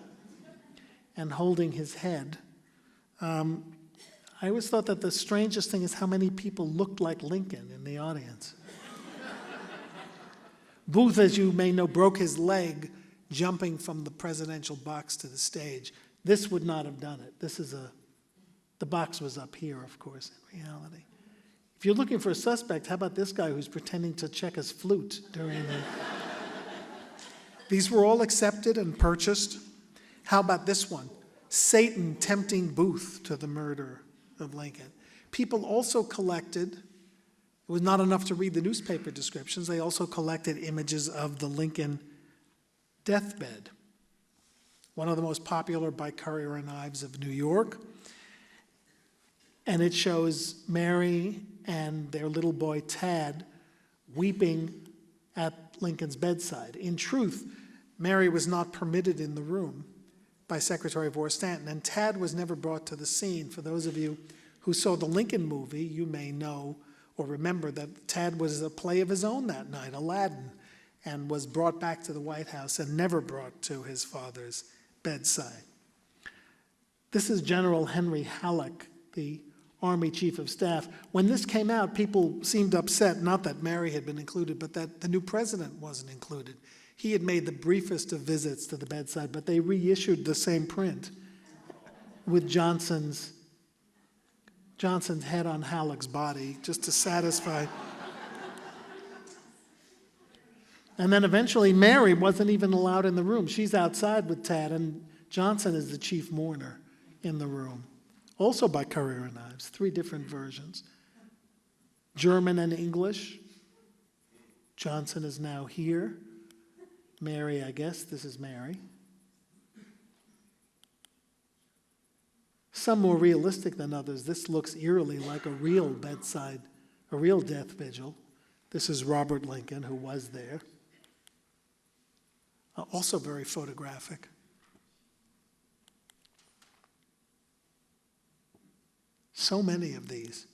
Speaker 2: and holding his head. I always thought that the strangest thing is how many people looked like Lincoln in the audience. Booth, as you may know, broke his leg jumping from the presidential box to the stage. This would not have done it. The box was up here, of course, in reality. If you're looking for a suspect, how about this guy who's pretending to check his flute during the... These were all accepted and purchased. How about this one? Satan tempting Booth to the murder of Lincoln. People also collected, it was not enough to read the newspaper descriptions, they also collected images of the Lincoln Deathbed, one of the most popular by Currier and Ives of New York. And it shows Mary and their little boy Tad weeping at Lincoln's bedside. In truth, Mary was not permitted in the room by Secretary of War Stanton, and Tad was never brought to the scene. For those of you who saw the Lincoln movie, you may know or remember that Tad was a play of his own that night, Aladdin, and was brought back to the White House and never brought to his father's bedside. This is General Henry Halleck, the Army Chief of Staff. When this came out, people seemed upset, not that Mary had been included, but that the new president wasn't included. He had made the briefest of visits to the bedside, but they reissued the same print with Johnson's head on Halleck's body, just to satisfy. And then eventually Mary wasn't even allowed in the room. She's outside with Tad, and Johnson is the chief mourner in the room. Also by Currier and Ives, 3 different versions. German and English. Johnson is now here. Mary, I guess, this is Mary. Some more realistic than others. This looks eerily like a real bedside, a real death vigil. This is Robert Lincoln, who was there. Also very photographic. So many of these.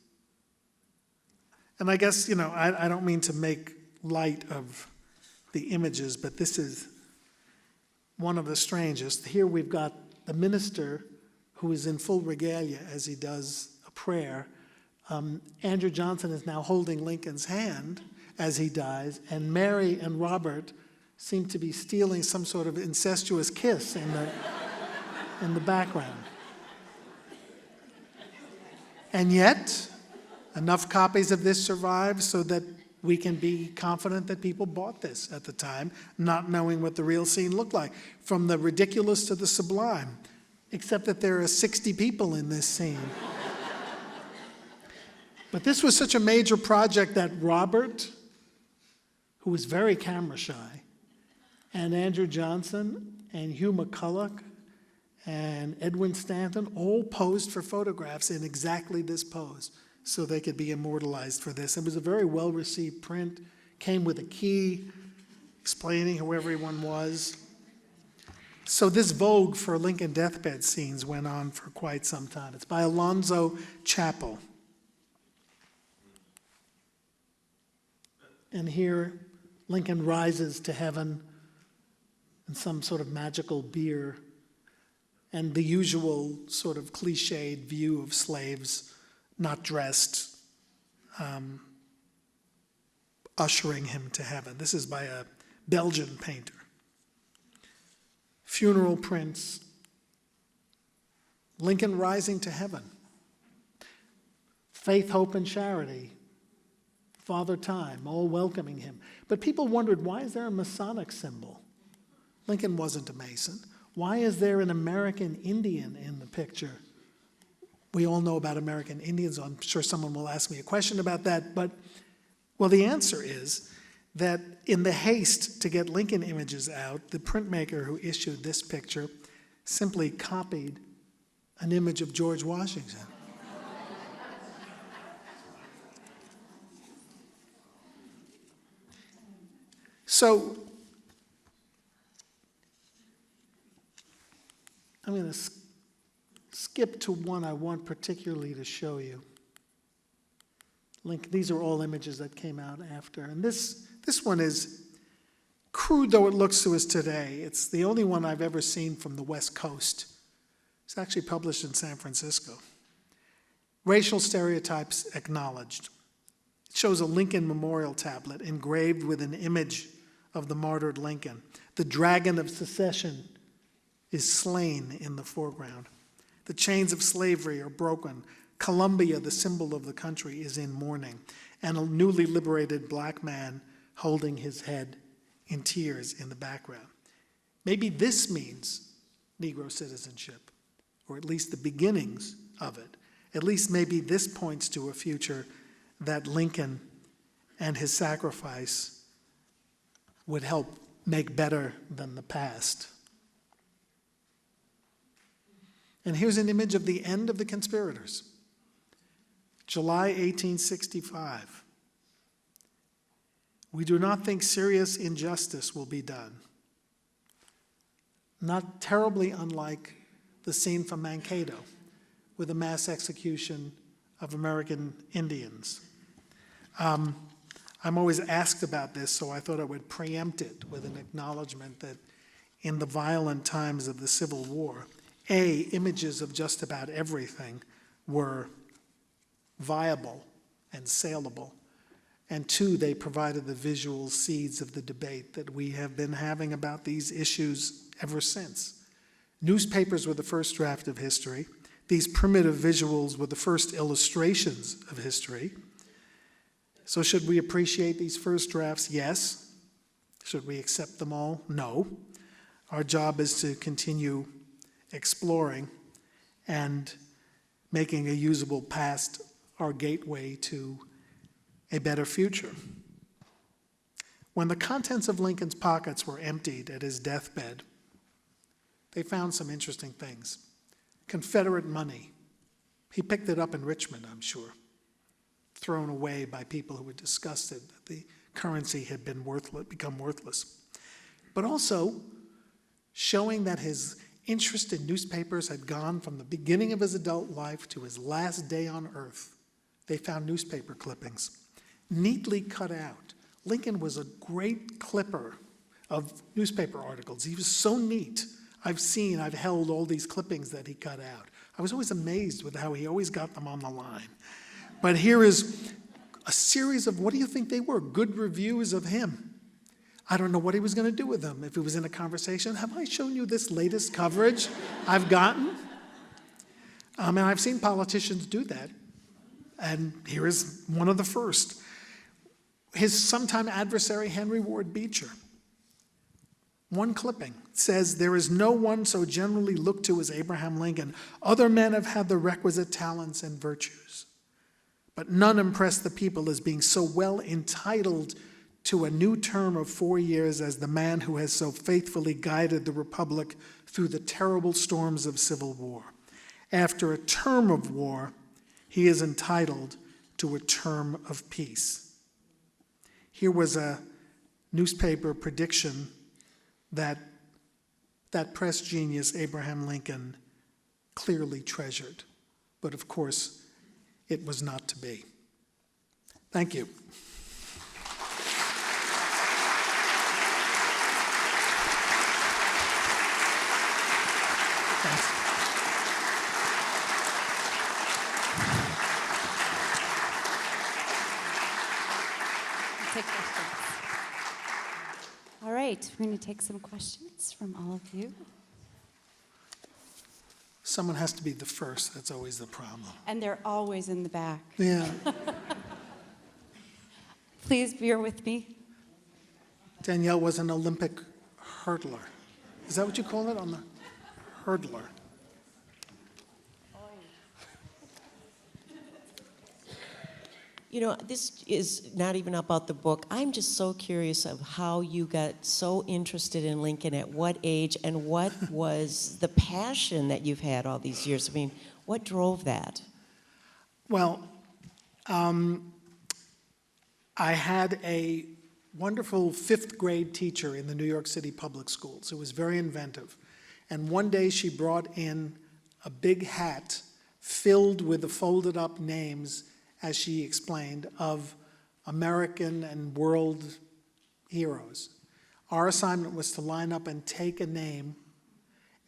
Speaker 2: And I guess, I don't mean to make light of the images, but this is one of the strangest. Here we've got the minister who is in full regalia as he does a prayer. Andrew Johnson is now holding Lincoln's hand as he dies, and Mary and Robert seem to be stealing some sort of incestuous kiss in the background. And yet, enough copies of this survive so that we can be confident that people bought this at the time, not knowing what the real scene looked like, from the ridiculous to the sublime, except that there are 60 people in this scene. But this was such a major project that Robert, who was very camera shy, and Andrew Johnson, and Hugh McCulloch, and Edwin Stanton all posed for photographs in exactly this pose, so they could be immortalized for this. It was a very well-received print, came with a key explaining who everyone was. So this vogue for Lincoln deathbed scenes went on for quite some time. It's by Alonzo Chappell. And here, Lincoln rises to heaven in some sort of magical bier, and the usual sort of cliched view of slaves not dressed, ushering him to heaven. This is by a Belgian painter. Funeral prints, Lincoln rising to heaven. Faith, hope, and charity, Father Time, all welcoming him. But people wondered, why is there a Masonic symbol? Lincoln wasn't a Mason. Why is there an American Indian in the picture? We all know about American Indians. I'm sure someone will ask me a question about that, but Well, the answer is that in the haste to get Lincoln images out, the printmaker who issued this picture simply copied an image of George Washington. So I'm going to skip to one I want particularly to show you. These are all images that came out after. And this one is, crude though it looks to us today, it's the only one I've ever seen from the West Coast. It's actually published in San Francisco. Racial stereotypes acknowledged. It shows a Lincoln memorial tablet engraved with an image of the martyred Lincoln. The dragon of secession is slain in the foreground. The chains of slavery are broken. Columbia, the symbol of the country, is in mourning, and a newly liberated black man holding his head in tears in the background. Maybe this means Negro citizenship, or at least the beginnings of it. At least maybe this points to a future that Lincoln and his sacrifice would help make better than the past. And here's an image of the end of the conspirators. July 1865. We do not think serious injustice will be done. Not terribly unlike the scene from Mankato with the mass execution of American Indians. I'm always asked about this, so I thought I would preempt it with an acknowledgement that in the violent times of the Civil War, images of just about everything were viable and saleable, and two, they provided the visual seeds of the debate that we have been having about these issues ever since. Newspapers were the first draft of history. These primitive visuals were the first illustrations of history. So should we appreciate these first drafts? Yes. Should we accept them all? No. Our job is to continue exploring and making a usable past our gateway to a better future. When the contents of Lincoln's pockets were emptied at his deathbed, they found some interesting things. Confederate money. He picked it up in Richmond, I'm sure, thrown away by people who were disgusted that the currency had become worthless. But also showing that his interest in newspapers had gone from the beginning of his adult life to his last day on earth. They found newspaper clippings, neatly cut out. Lincoln was a great clipper of newspaper articles. He was so neat. I've held all these clippings that he cut out. I was always amazed with how he always got them on the line. But here is a series of, what do you think they were? Good reviews of him. I don't know what he was going to do with them if he was in a conversation. Have I shown you this latest coverage I've gotten? And I've seen politicians do that. And here is one of the first. His sometime adversary, Henry Ward Beecher. One clipping says, "There is no one so generally looked to as Abraham Lincoln. Other men have had the requisite talents and virtues, but none impressed the people as being so well entitled to a new term of 4 years as the man who has so faithfully guided the Republic through the terrible storms of civil war. After a term of war, he is entitled to a term of peace." Here was a newspaper prediction that press genius Abraham Lincoln clearly treasured. But of course, it was not to be. Thank you. Thanks.
Speaker 1: Take questions. All right, we're going to take some questions from all of you.
Speaker 2: Someone has to be the first. That's always the problem.
Speaker 1: And they're always in the back.
Speaker 2: Yeah.
Speaker 1: Please bear with me.
Speaker 2: Danielle was an Olympic hurdler. Is that what you call it? On the hurdler.
Speaker 3: You know, this is not even about the book. I'm just so curious of how you got so interested in Lincoln, at what age, and what was the passion that you've had all these years? I mean, what drove that?
Speaker 2: Well, I had a wonderful fifth grade teacher in the New York City public schools who was very inventive. And one day she brought in a big hat filled with the folded up names, as she explained, of American and world heroes. Our assignment was to line up and take a name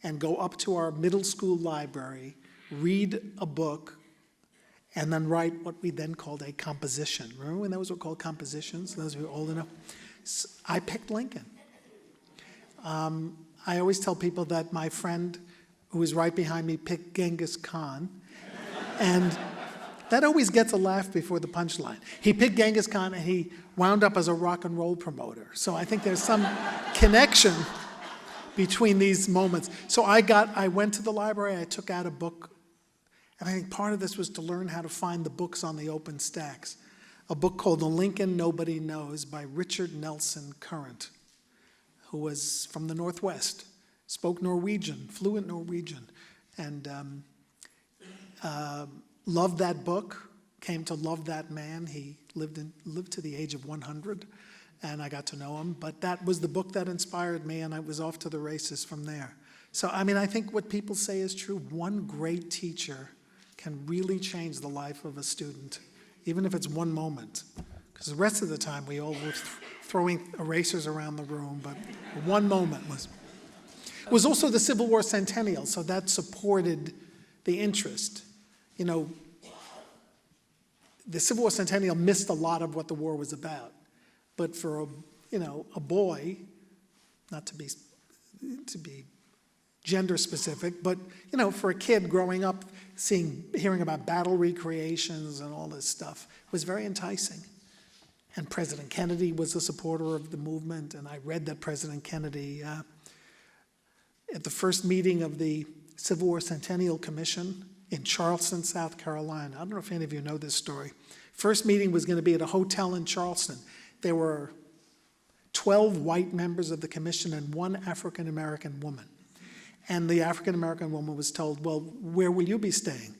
Speaker 2: and go up to our middle school library, read a book, and then write what we then called a composition. Remember when those were called compositions? Those who were old enough. So I picked Lincoln. I always tell people that my friend who was right behind me picked Genghis Khan, and that always gets a laugh before the punchline. He picked Genghis Khan and he wound up as a rock and roll promoter. So I think there's some connection between these moments. So I went to the library, I took out a book, and I think part of this was to learn how to find the books on the open stacks. A book called The Lincoln Nobody Knows by Richard Nelson Current, who was from the Northwest, spoke Norwegian, fluent Norwegian, and loved that book, came to love that man. He lived to the age of 100, and I got to know him. But that was the book that inspired me, and I was off to the races from there. So, I mean, I think what people say is true. One great teacher can really change the life of a student, even if it's one moment. Because the rest of the time, we all were throwing erasers around the room, but one moment was. It was also the Civil War centennial, so that supported the interest. You know, the Civil War centennial missed a lot of what the war was about. But for a boy, not to be gender specific, but for a kid growing up, hearing about battle recreations and all this stuff was very enticing. And President Kennedy was a supporter of the movement, and I read that President Kennedy, at the first meeting of the Civil War Centennial Commission in Charleston, South Carolina. I don't know if any of you know this story. First meeting was going to be at a hotel in Charleston. There were 12 white members of the commission and one African-American woman. And the African-American woman was told, well, where will you be staying?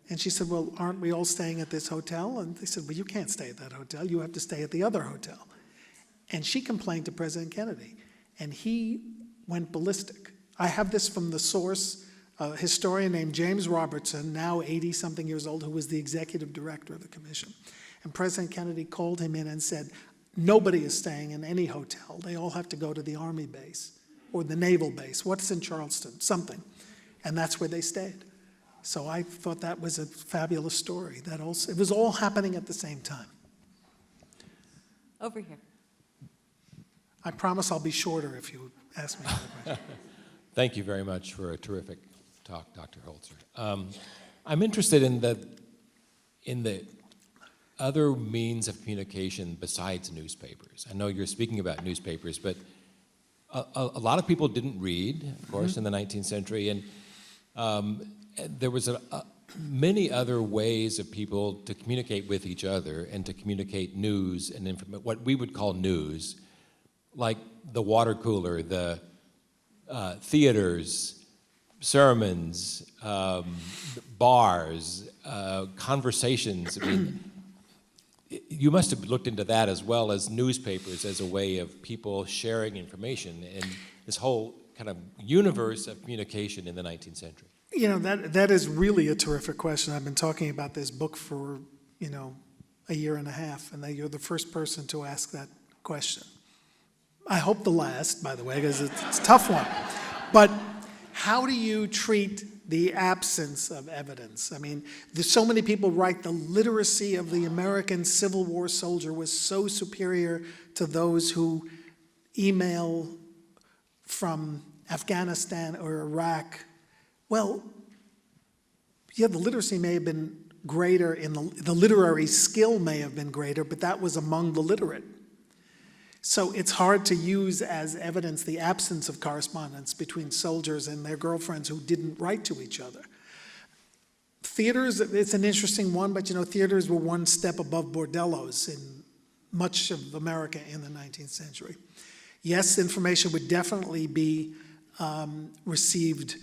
Speaker 2: And she said, well, aren't we all staying at this hotel? And they said, well, you can't stay at that hotel. You have to stay at the other hotel. And she complained to President Kennedy, and he went ballistic. I have this from the source, a historian named James Robertson, now 80-something years old, who was the executive director of the commission. And President Kennedy called him in and said, nobody is staying in any hotel. They all have to go to the Army base or the naval base. What's in Charleston? Something. And that's where they stayed. So I thought that was a fabulous story. It was all happening at the same time.
Speaker 1: Over here.
Speaker 2: I promise I'll be shorter if you ask me another question.
Speaker 4: Thank you very much for a terrific talk, Dr. Holzer. I'm interested in the other means of communication besides newspapers. I know you're speaking about newspapers, but a lot of people didn't read, of course, in the 19th century, and there was many other ways of people to communicate with each other and to communicate news and what we would call news, like the water cooler, the theaters, sermons, bars, conversations. I mean, you must have looked into that as well as newspapers as a way of people sharing information and this whole kind of universe of communication in the 19th century.
Speaker 2: You know, that is really a terrific question. I've been talking about this book for, a year and a half, and you're the first person to ask that question. I hope the last, by the way, because it's a tough one. But how do you treat the absence of evidence? I mean, there's so many people write the literacy of the American Civil War soldier was so superior to those who email from Afghanistan or Iraq. Well, yeah, the literacy may have been greater, the literary skill may have been greater, but that was among the literate. So it's hard to use as evidence the absence of correspondence between soldiers and their girlfriends who didn't write to each other. Theaters, it's an interesting one, but theaters were one step above bordellos in much of America in the 19th century. Yes, information would definitely be received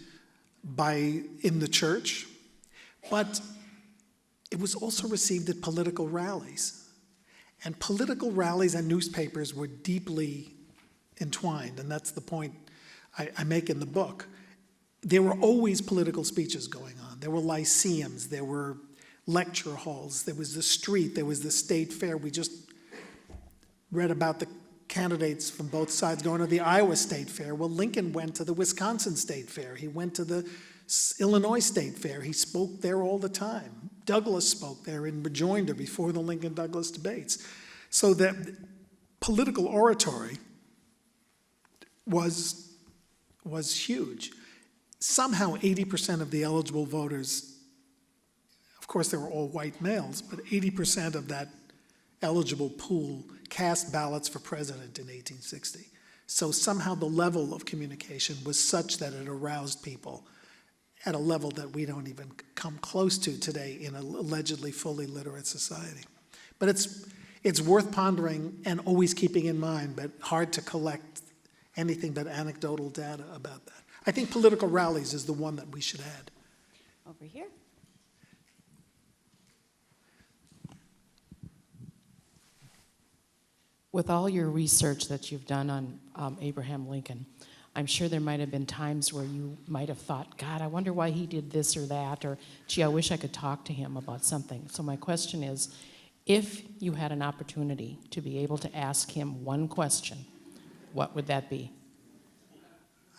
Speaker 2: in the church, but it was also received at political rallies. And political rallies and newspapers were deeply entwined, and that's the point I make in the book. There were always political speeches going on. There were lyceums, there were lecture halls, there was the street, there was the state fair. We just read about the candidates from both sides going to the Iowa State Fair. Well, Lincoln went to the Wisconsin State Fair. He went to the Illinois State Fair. He spoke there all the time. Douglas spoke there in rejoinder before the Lincoln-Douglas debates. So that political oratory was huge. Somehow 80% of the eligible voters, of course they were all white males, but 80% of that eligible pool cast ballots for president in 1860. So somehow the level of communication was such that it aroused people at a level that we don't even come close to today in an allegedly fully literate society. But it's worth pondering and always keeping in mind, but hard to collect anything but anecdotal data about that. I think political rallies is the one that we should add.
Speaker 3: Over here.
Speaker 5: With all your research that you've done on Abraham Lincoln, I'm sure there might have been times where you might have thought, God, I wonder why he did this or that, or gee, I wish I could talk to him about something. So my question is, if you had an opportunity to be able to ask him one question, what would that be?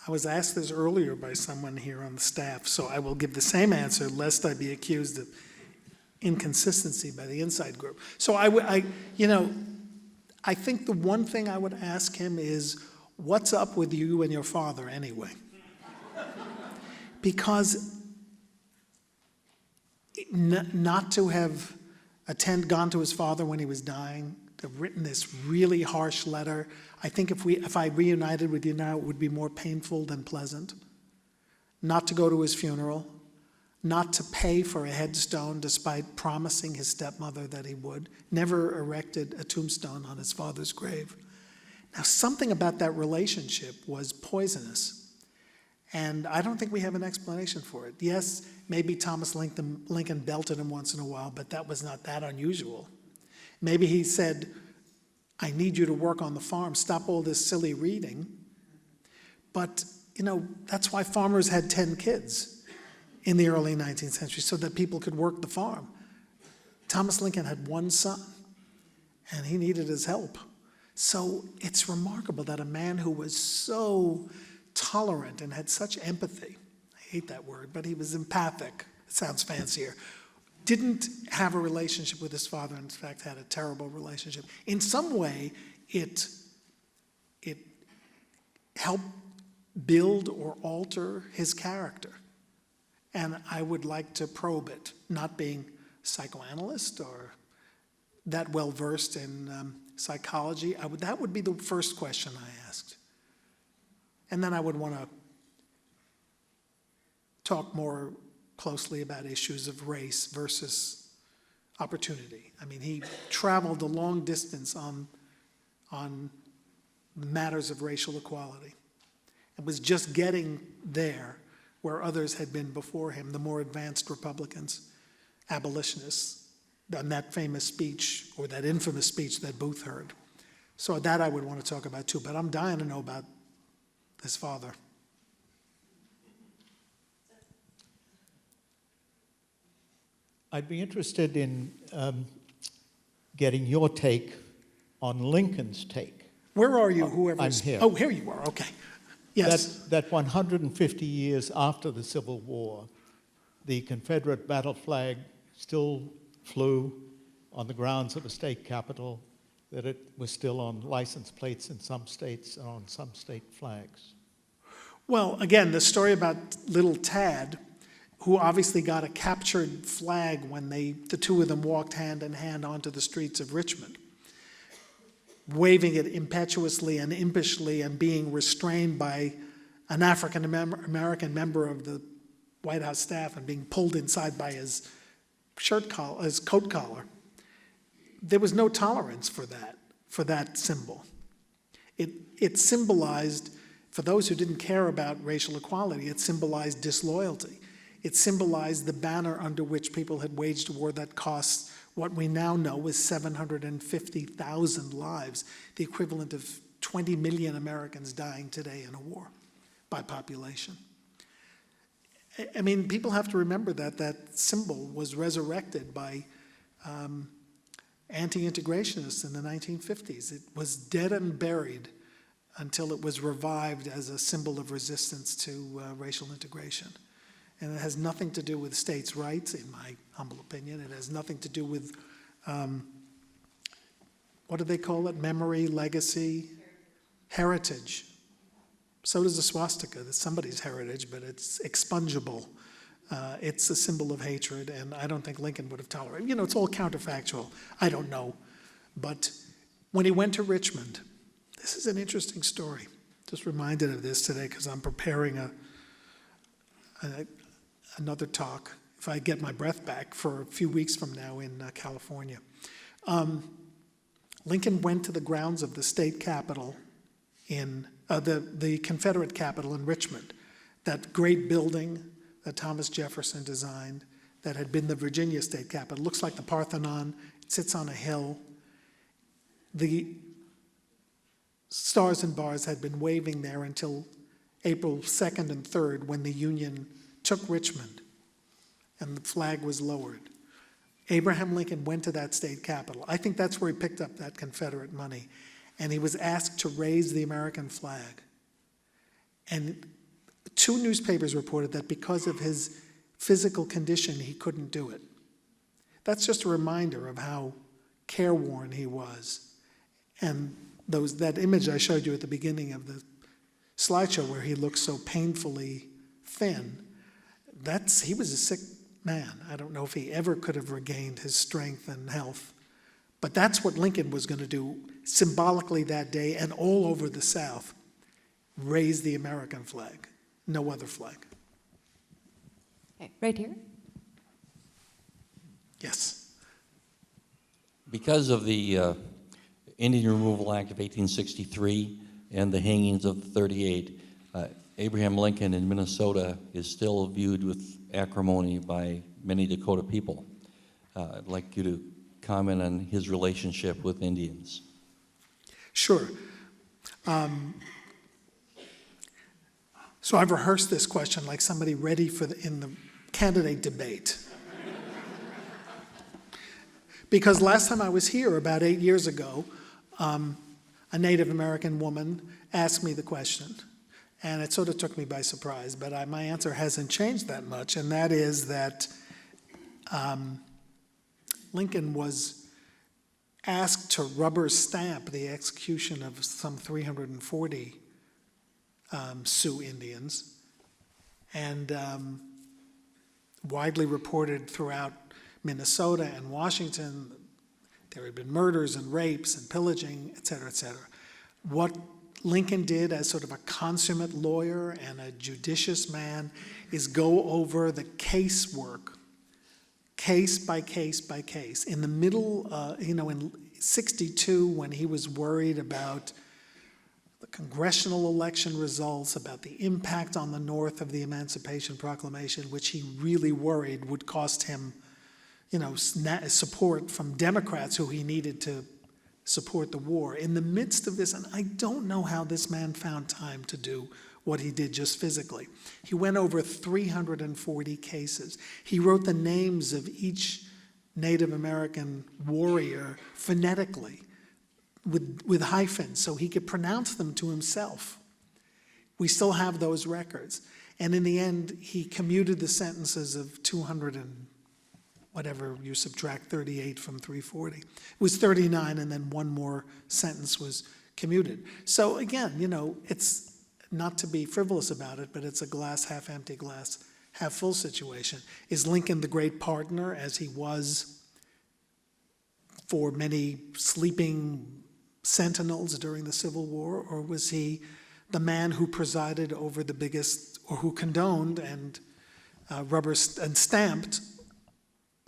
Speaker 2: I was asked this earlier by someone here on the staff, so I will give the same answer lest I be accused of inconsistency by the inside group. So I think the one thing I would ask him is, what's up with you and your father anyway? Because not to have gone to his father when he was dying, to have written this really harsh letter, I think if I reunited with you now, it would be more painful than pleasant. Not to go to his funeral, not to pay for a headstone despite promising his stepmother that he would, never erected a tombstone on his father's grave. Now, something about that relationship was poisonous, and I don't think we have an explanation for it. Yes, maybe Thomas Lincoln belted him once in a while, but that was not that unusual. Maybe he said, I need you to work on the farm, stop all this silly reading. But, that's why farmers had 10 kids in the early 19th century, so that people could work the farm. Thomas Lincoln had one son, and he needed his help. So it's remarkable that a man who was so tolerant and had such empathy, I hate that word, but he was empathic, it sounds fancier, didn't have a relationship with his father, in fact had a terrible relationship. In some way, it helped build or alter his character. And I would like to probe it, not being a psychoanalyst or that well-versed in psychology. That would be the first question I asked. And then I would want to talk more closely about issues of race versus opportunity. I mean, he traveled a long distance on matters of racial equality and was just getting there where others had been before him, the more advanced Republicans, abolitionists, on that famous speech, or that infamous speech that Booth heard. So that I would want to talk about too, but I'm dying to know about his father.
Speaker 6: I'd be interested in getting your take on Lincoln's take.
Speaker 2: Where are you, whoever?
Speaker 6: I'm here.
Speaker 2: Oh, here you are, okay. Yes.
Speaker 6: That 150 years after the Civil War, the Confederate battle flag still flew on the grounds of a state capitol, that it was still on license plates in some states and on some state flags.
Speaker 2: Well, again, the story about little Tad, who obviously got a captured flag when the two of them walked hand in hand onto the streets of Richmond, waving it impetuously and impishly and being restrained by an African-American member of the White House staff and being pulled inside by his coat collar. There was no tolerance for that symbol. It symbolized, for those who didn't care about racial equality, it symbolized disloyalty. It symbolized the banner under which people had waged a war that cost what we now know was 750,000 lives, the equivalent of 20 million Americans dying today in a war by population. I mean, people have to remember that that symbol was resurrected by anti-integrationists in the 1950s. It was dead and buried until it was revived as a symbol of resistance to racial integration. And it has nothing to do with states' rights, in my humble opinion. It has nothing to do with, what do they call it? Memory, legacy, heritage. So does the swastika. That's somebody's heritage, but it's expungible. It's a symbol of hatred, and I don't think Lincoln would have tolerated. You know, it's all counterfactual. I don't know. But when he went to Richmond, this is an interesting story. Just reminded of this today because I'm preparing another talk, if I get my breath back, for a few weeks from now in California. Lincoln went to the grounds of the state capitol in the Confederate Capitol in Richmond, that great building that Thomas Jefferson designed that had been the Virginia state capitol. It looks like the Parthenon. It sits on a hill. The Stars and Bars had been waving there until April 2nd and 3rd, when the Union took Richmond and the flag was lowered. Abraham Lincoln went to that state capitol. I think that's where he picked up that Confederate money. And he was asked to raise the American flag. And 2 newspapers reported that because of his physical condition, he couldn't do it. That's just a reminder of how careworn he was. And that image I showed you at the beginning of the slideshow where he looked so painfully thin, he was a sick man. I don't know if he ever could have regained his strength and health. But that's what Lincoln was going to do symbolically that day and all over the South. Raise the American flag, no other flag.
Speaker 3: Okay, right here.
Speaker 2: Yes.
Speaker 7: Because of the Indian Removal Act of 1863 and the hangings of 38, Abraham Lincoln in Minnesota is still viewed with acrimony by many Dakota people. I'd like you to comment on his relationship with Indians.
Speaker 2: Sure. So I've rehearsed this question like somebody ready for in the candidate debate. Because last time I was here, about 8 years ago, a Native American woman asked me the question, and it sort of took me by surprise, but my answer hasn't changed that much, and that is that Lincoln was asked to rubber stamp the execution of some 340 Sioux Indians, and widely reported throughout Minnesota and Washington, there had been murders and rapes and pillaging, et cetera, et cetera. What Lincoln did as sort of a consummate lawyer and a judicious man is go over the casework, case by case by case. In the middle, in '62, when he was worried about the congressional election results, about the impact on the North of the Emancipation Proclamation, which he really worried would cost him, support from Democrats who he needed to support the war. In the midst of this, and I don't know how this man found time to do what he did just physically. He went over 340 cases. He wrote the names of each Native American warrior phonetically with hyphens so he could pronounce them to himself. We still have those records. And in the end, he commuted the sentences of 200 and whatever you subtract 38 from 340. It was 39, and then one more sentence was commuted. So again, it's not to be frivolous about it, but it's a glass half empty, glass half full situation. Is Lincoln the great partner, as he was for many sleeping sentinels during the Civil War, or was he the man who presided over the biggest, or who condoned and and stamped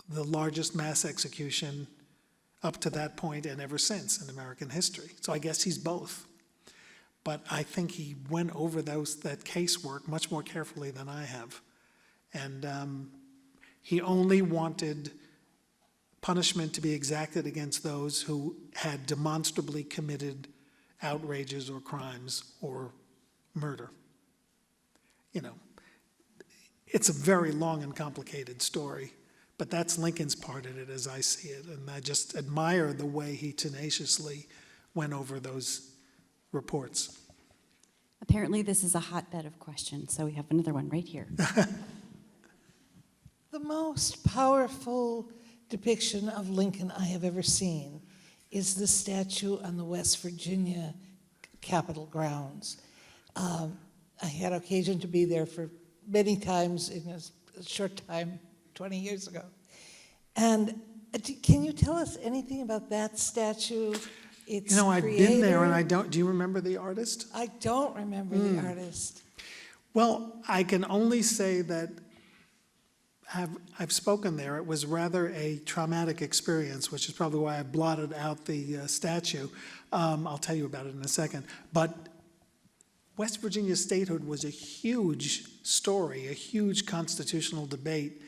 Speaker 2: the largest mass execution up to that point and ever since in American history. So I guess he's both. But I think he went over that casework much more carefully than I have. And he only wanted punishment to be exacted against those who had demonstrably committed outrages or crimes or murder. You know, it's a very long and complicated story, but that's Lincoln's part in it as I see it. And I just admire the way he tenaciously went over those reports.
Speaker 1: Apparently, this is a hotbed of questions, so we have another one right here.
Speaker 8: The most powerful depiction of Lincoln I have ever seen is the statue on the West Virginia Capitol grounds. I had occasion to be there for many times in a short time, 20 years ago. And can you tell us anything about that statue? Its
Speaker 2: I've been there and I don't, do you remember the artist?
Speaker 8: I don't remember the artist.
Speaker 2: Well, I can only say that I've spoken there. It was rather a traumatic experience, which is probably why I blotted out the statue. I'll tell you about it in a second. But West Virginia statehood was a huge story, a huge constitutional debate.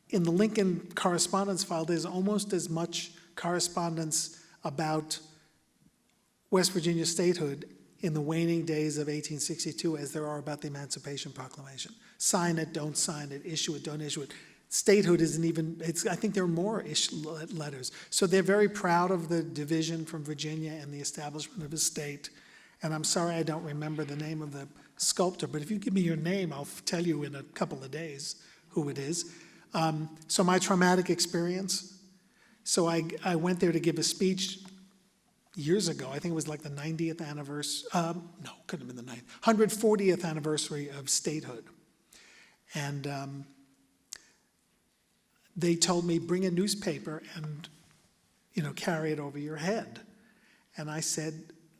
Speaker 2: In the Lincoln correspondence file, there's almost as much correspondence about West Virginia statehood in the waning days of 1862 as there are about the Emancipation Proclamation. Sign it, don't sign it, issue it, don't issue it. Statehood isn't even, I think there are more letters. So they're very proud of the division from Virginia and the establishment of a state. And I'm sorry I don't remember the name of the sculptor, but if you give me your name, I'll tell you in a couple of days who it is. So my traumatic experience, so I went there to give a speech years ago. I think it was like the 90th anniversary, no, couldn't have been the 140th anniversary of statehood. And they told me, bring a newspaper and, carry it over your head. And I said,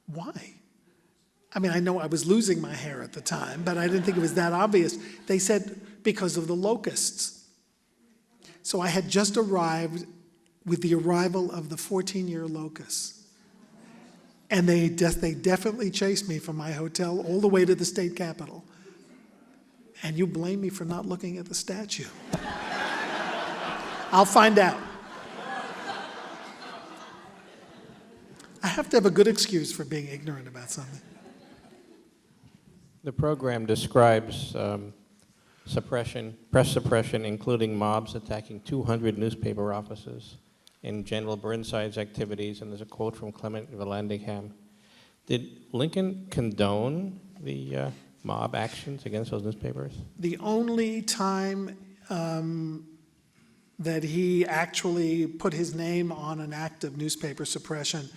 Speaker 2: why? I mean, I know I was losing my hair at the time, but I didn't think it was that obvious. They said, because of the locusts. So I had just arrived with the arrival of the 14-year locusts. And they definitely chased me from my hotel all the way to the state capitol. And you blame me for not looking at the statue. I'll find out. I have to have a good excuse for being ignorant about something.
Speaker 9: The program describes press suppression, including mobs attacking 200 newspaper offices in General Burnside's activities, and there's a quote from Clement Vallandigham. Did Lincoln condone the mob actions against those newspapers?
Speaker 2: The only time that he actually put his name on an act of newspaper suppression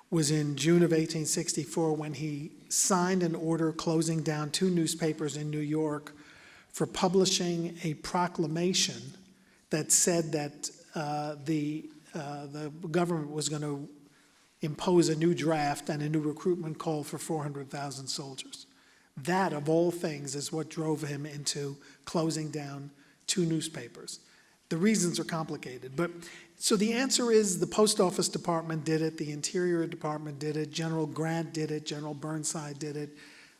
Speaker 2: was in June of 1864 when he signed an order closing down 2 newspapers in New York for publishing a proclamation that said that the government was going to impose a new draft and a new recruitment call for 400,000 soldiers. That, of all things, is what drove him into closing down 2 newspapers. The reasons are complicated, but so the answer is the Post Office Department did it, the Interior Department did it, General Grant did it, General Burnside did it,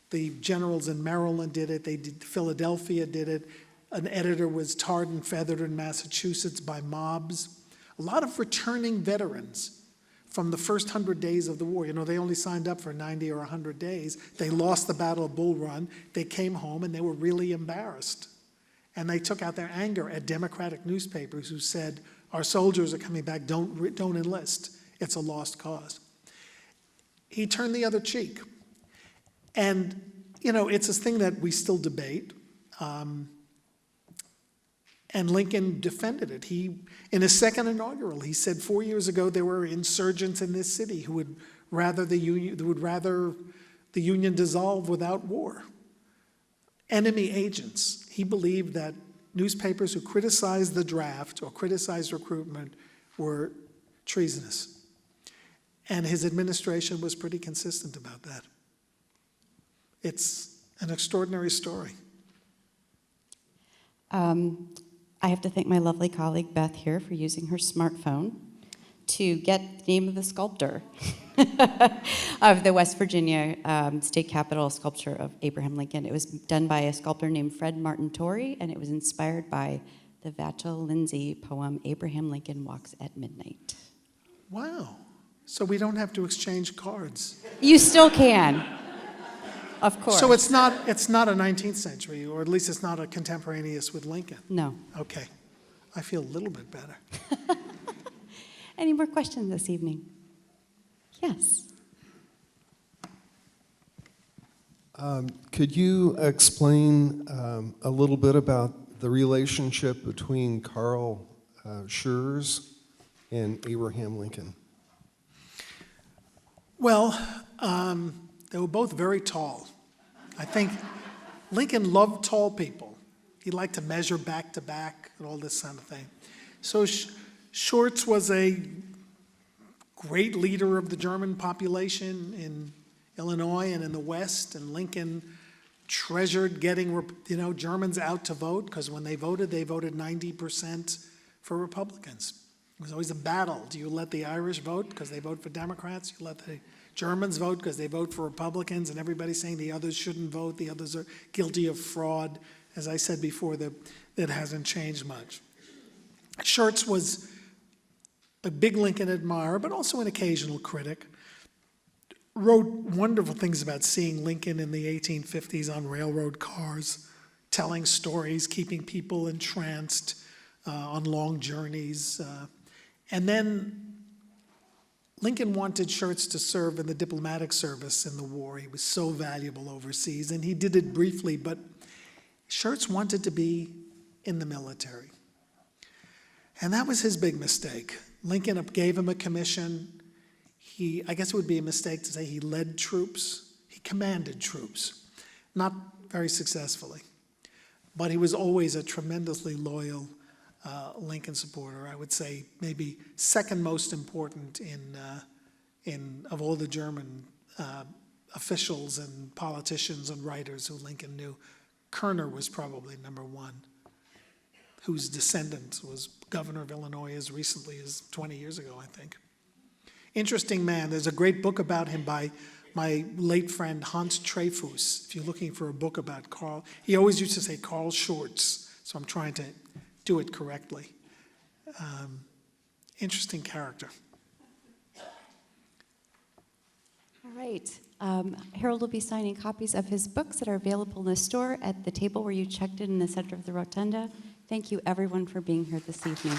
Speaker 2: the generals in Maryland did it, Philadelphia did it, an editor was tarred and feathered in Massachusetts by mobs. A lot of returning veterans from the first 100 days of the war. They only signed up for 90 or 100 days. They lost the Battle of Bull Run. They came home and they were really embarrassed. And they took out their anger at Democratic newspapers who said, our soldiers are coming back, don't enlist. It's a lost cause. He turned the other cheek. And, it's a thing that we still debate. And Lincoln defended it. In his second inaugural, he said 4 years ago there were insurgents in this city who would rather the Union dissolve without war. Enemy agents. He believed that newspapers who criticized the draft or criticized recruitment were treasonous. And his administration was pretty consistent about that. It's an extraordinary story.
Speaker 1: I have to thank my lovely colleague Beth here for using her smartphone to get the name of the sculptor of the West Virginia state capitol sculpture of Abraham Lincoln. It was done by a sculptor named Fred Martin Torrey, and it was inspired by the Vachel Lindsay poem, Abraham Lincoln Walks at Midnight.
Speaker 2: Wow. So we don't have to exchange cards.
Speaker 1: You still can, of course.
Speaker 2: So it's not a 19th century, or at least it's not a contemporaneous with Lincoln.
Speaker 1: No.
Speaker 2: Okay. I feel a little bit better.
Speaker 1: Any more questions this evening? Yes.
Speaker 10: Could you explain a little bit about the relationship between Carl Schurz and Abraham Lincoln?
Speaker 2: Well, they were both very tall. I think Lincoln loved tall people. He liked to measure back to back and all this kind of thing. So Schurz was a great leader of the German population in Illinois and in the West, and Lincoln treasured getting Germans out to vote, because when they voted 90% for Republicans. It was always a battle. Do you let the Irish vote because they vote for Democrats? You let the Germans vote because they vote for Republicans, and everybody's saying the others shouldn't vote, the others are guilty of fraud. As I said before, that hasn't changed much. Schurz was a big Lincoln admirer, but also an occasional critic. Wrote wonderful things about seeing Lincoln in the 1850s on railroad cars, telling stories, keeping people entranced on long journeys. And then Lincoln wanted Schurz to serve in the diplomatic service in the war. He was so valuable overseas, and he did it briefly, but Schurz wanted to be in the military. And that was his big mistake. Lincoln gave him a commission. I guess it would be a mistake to say he led troops. He commanded troops, not very successfully. But he was always a tremendously loyal Lincoln supporter. I would say maybe second most important of all the German officials and politicians and writers who Lincoln knew. Kerner was probably number one, whose descendant was governor of Illinois as recently as 20 years ago, I think. Interesting man. There's a great book about him by my late friend Hans Trefus. If you're looking for a book about Carl, he always used to say Carl Schurz, so I'm trying to do it correctly. Interesting character.
Speaker 1: All right. Harold will be signing copies of his books that are available in the store at the table where you checked in the center of the rotunda. Thank you, everyone, for being here this evening.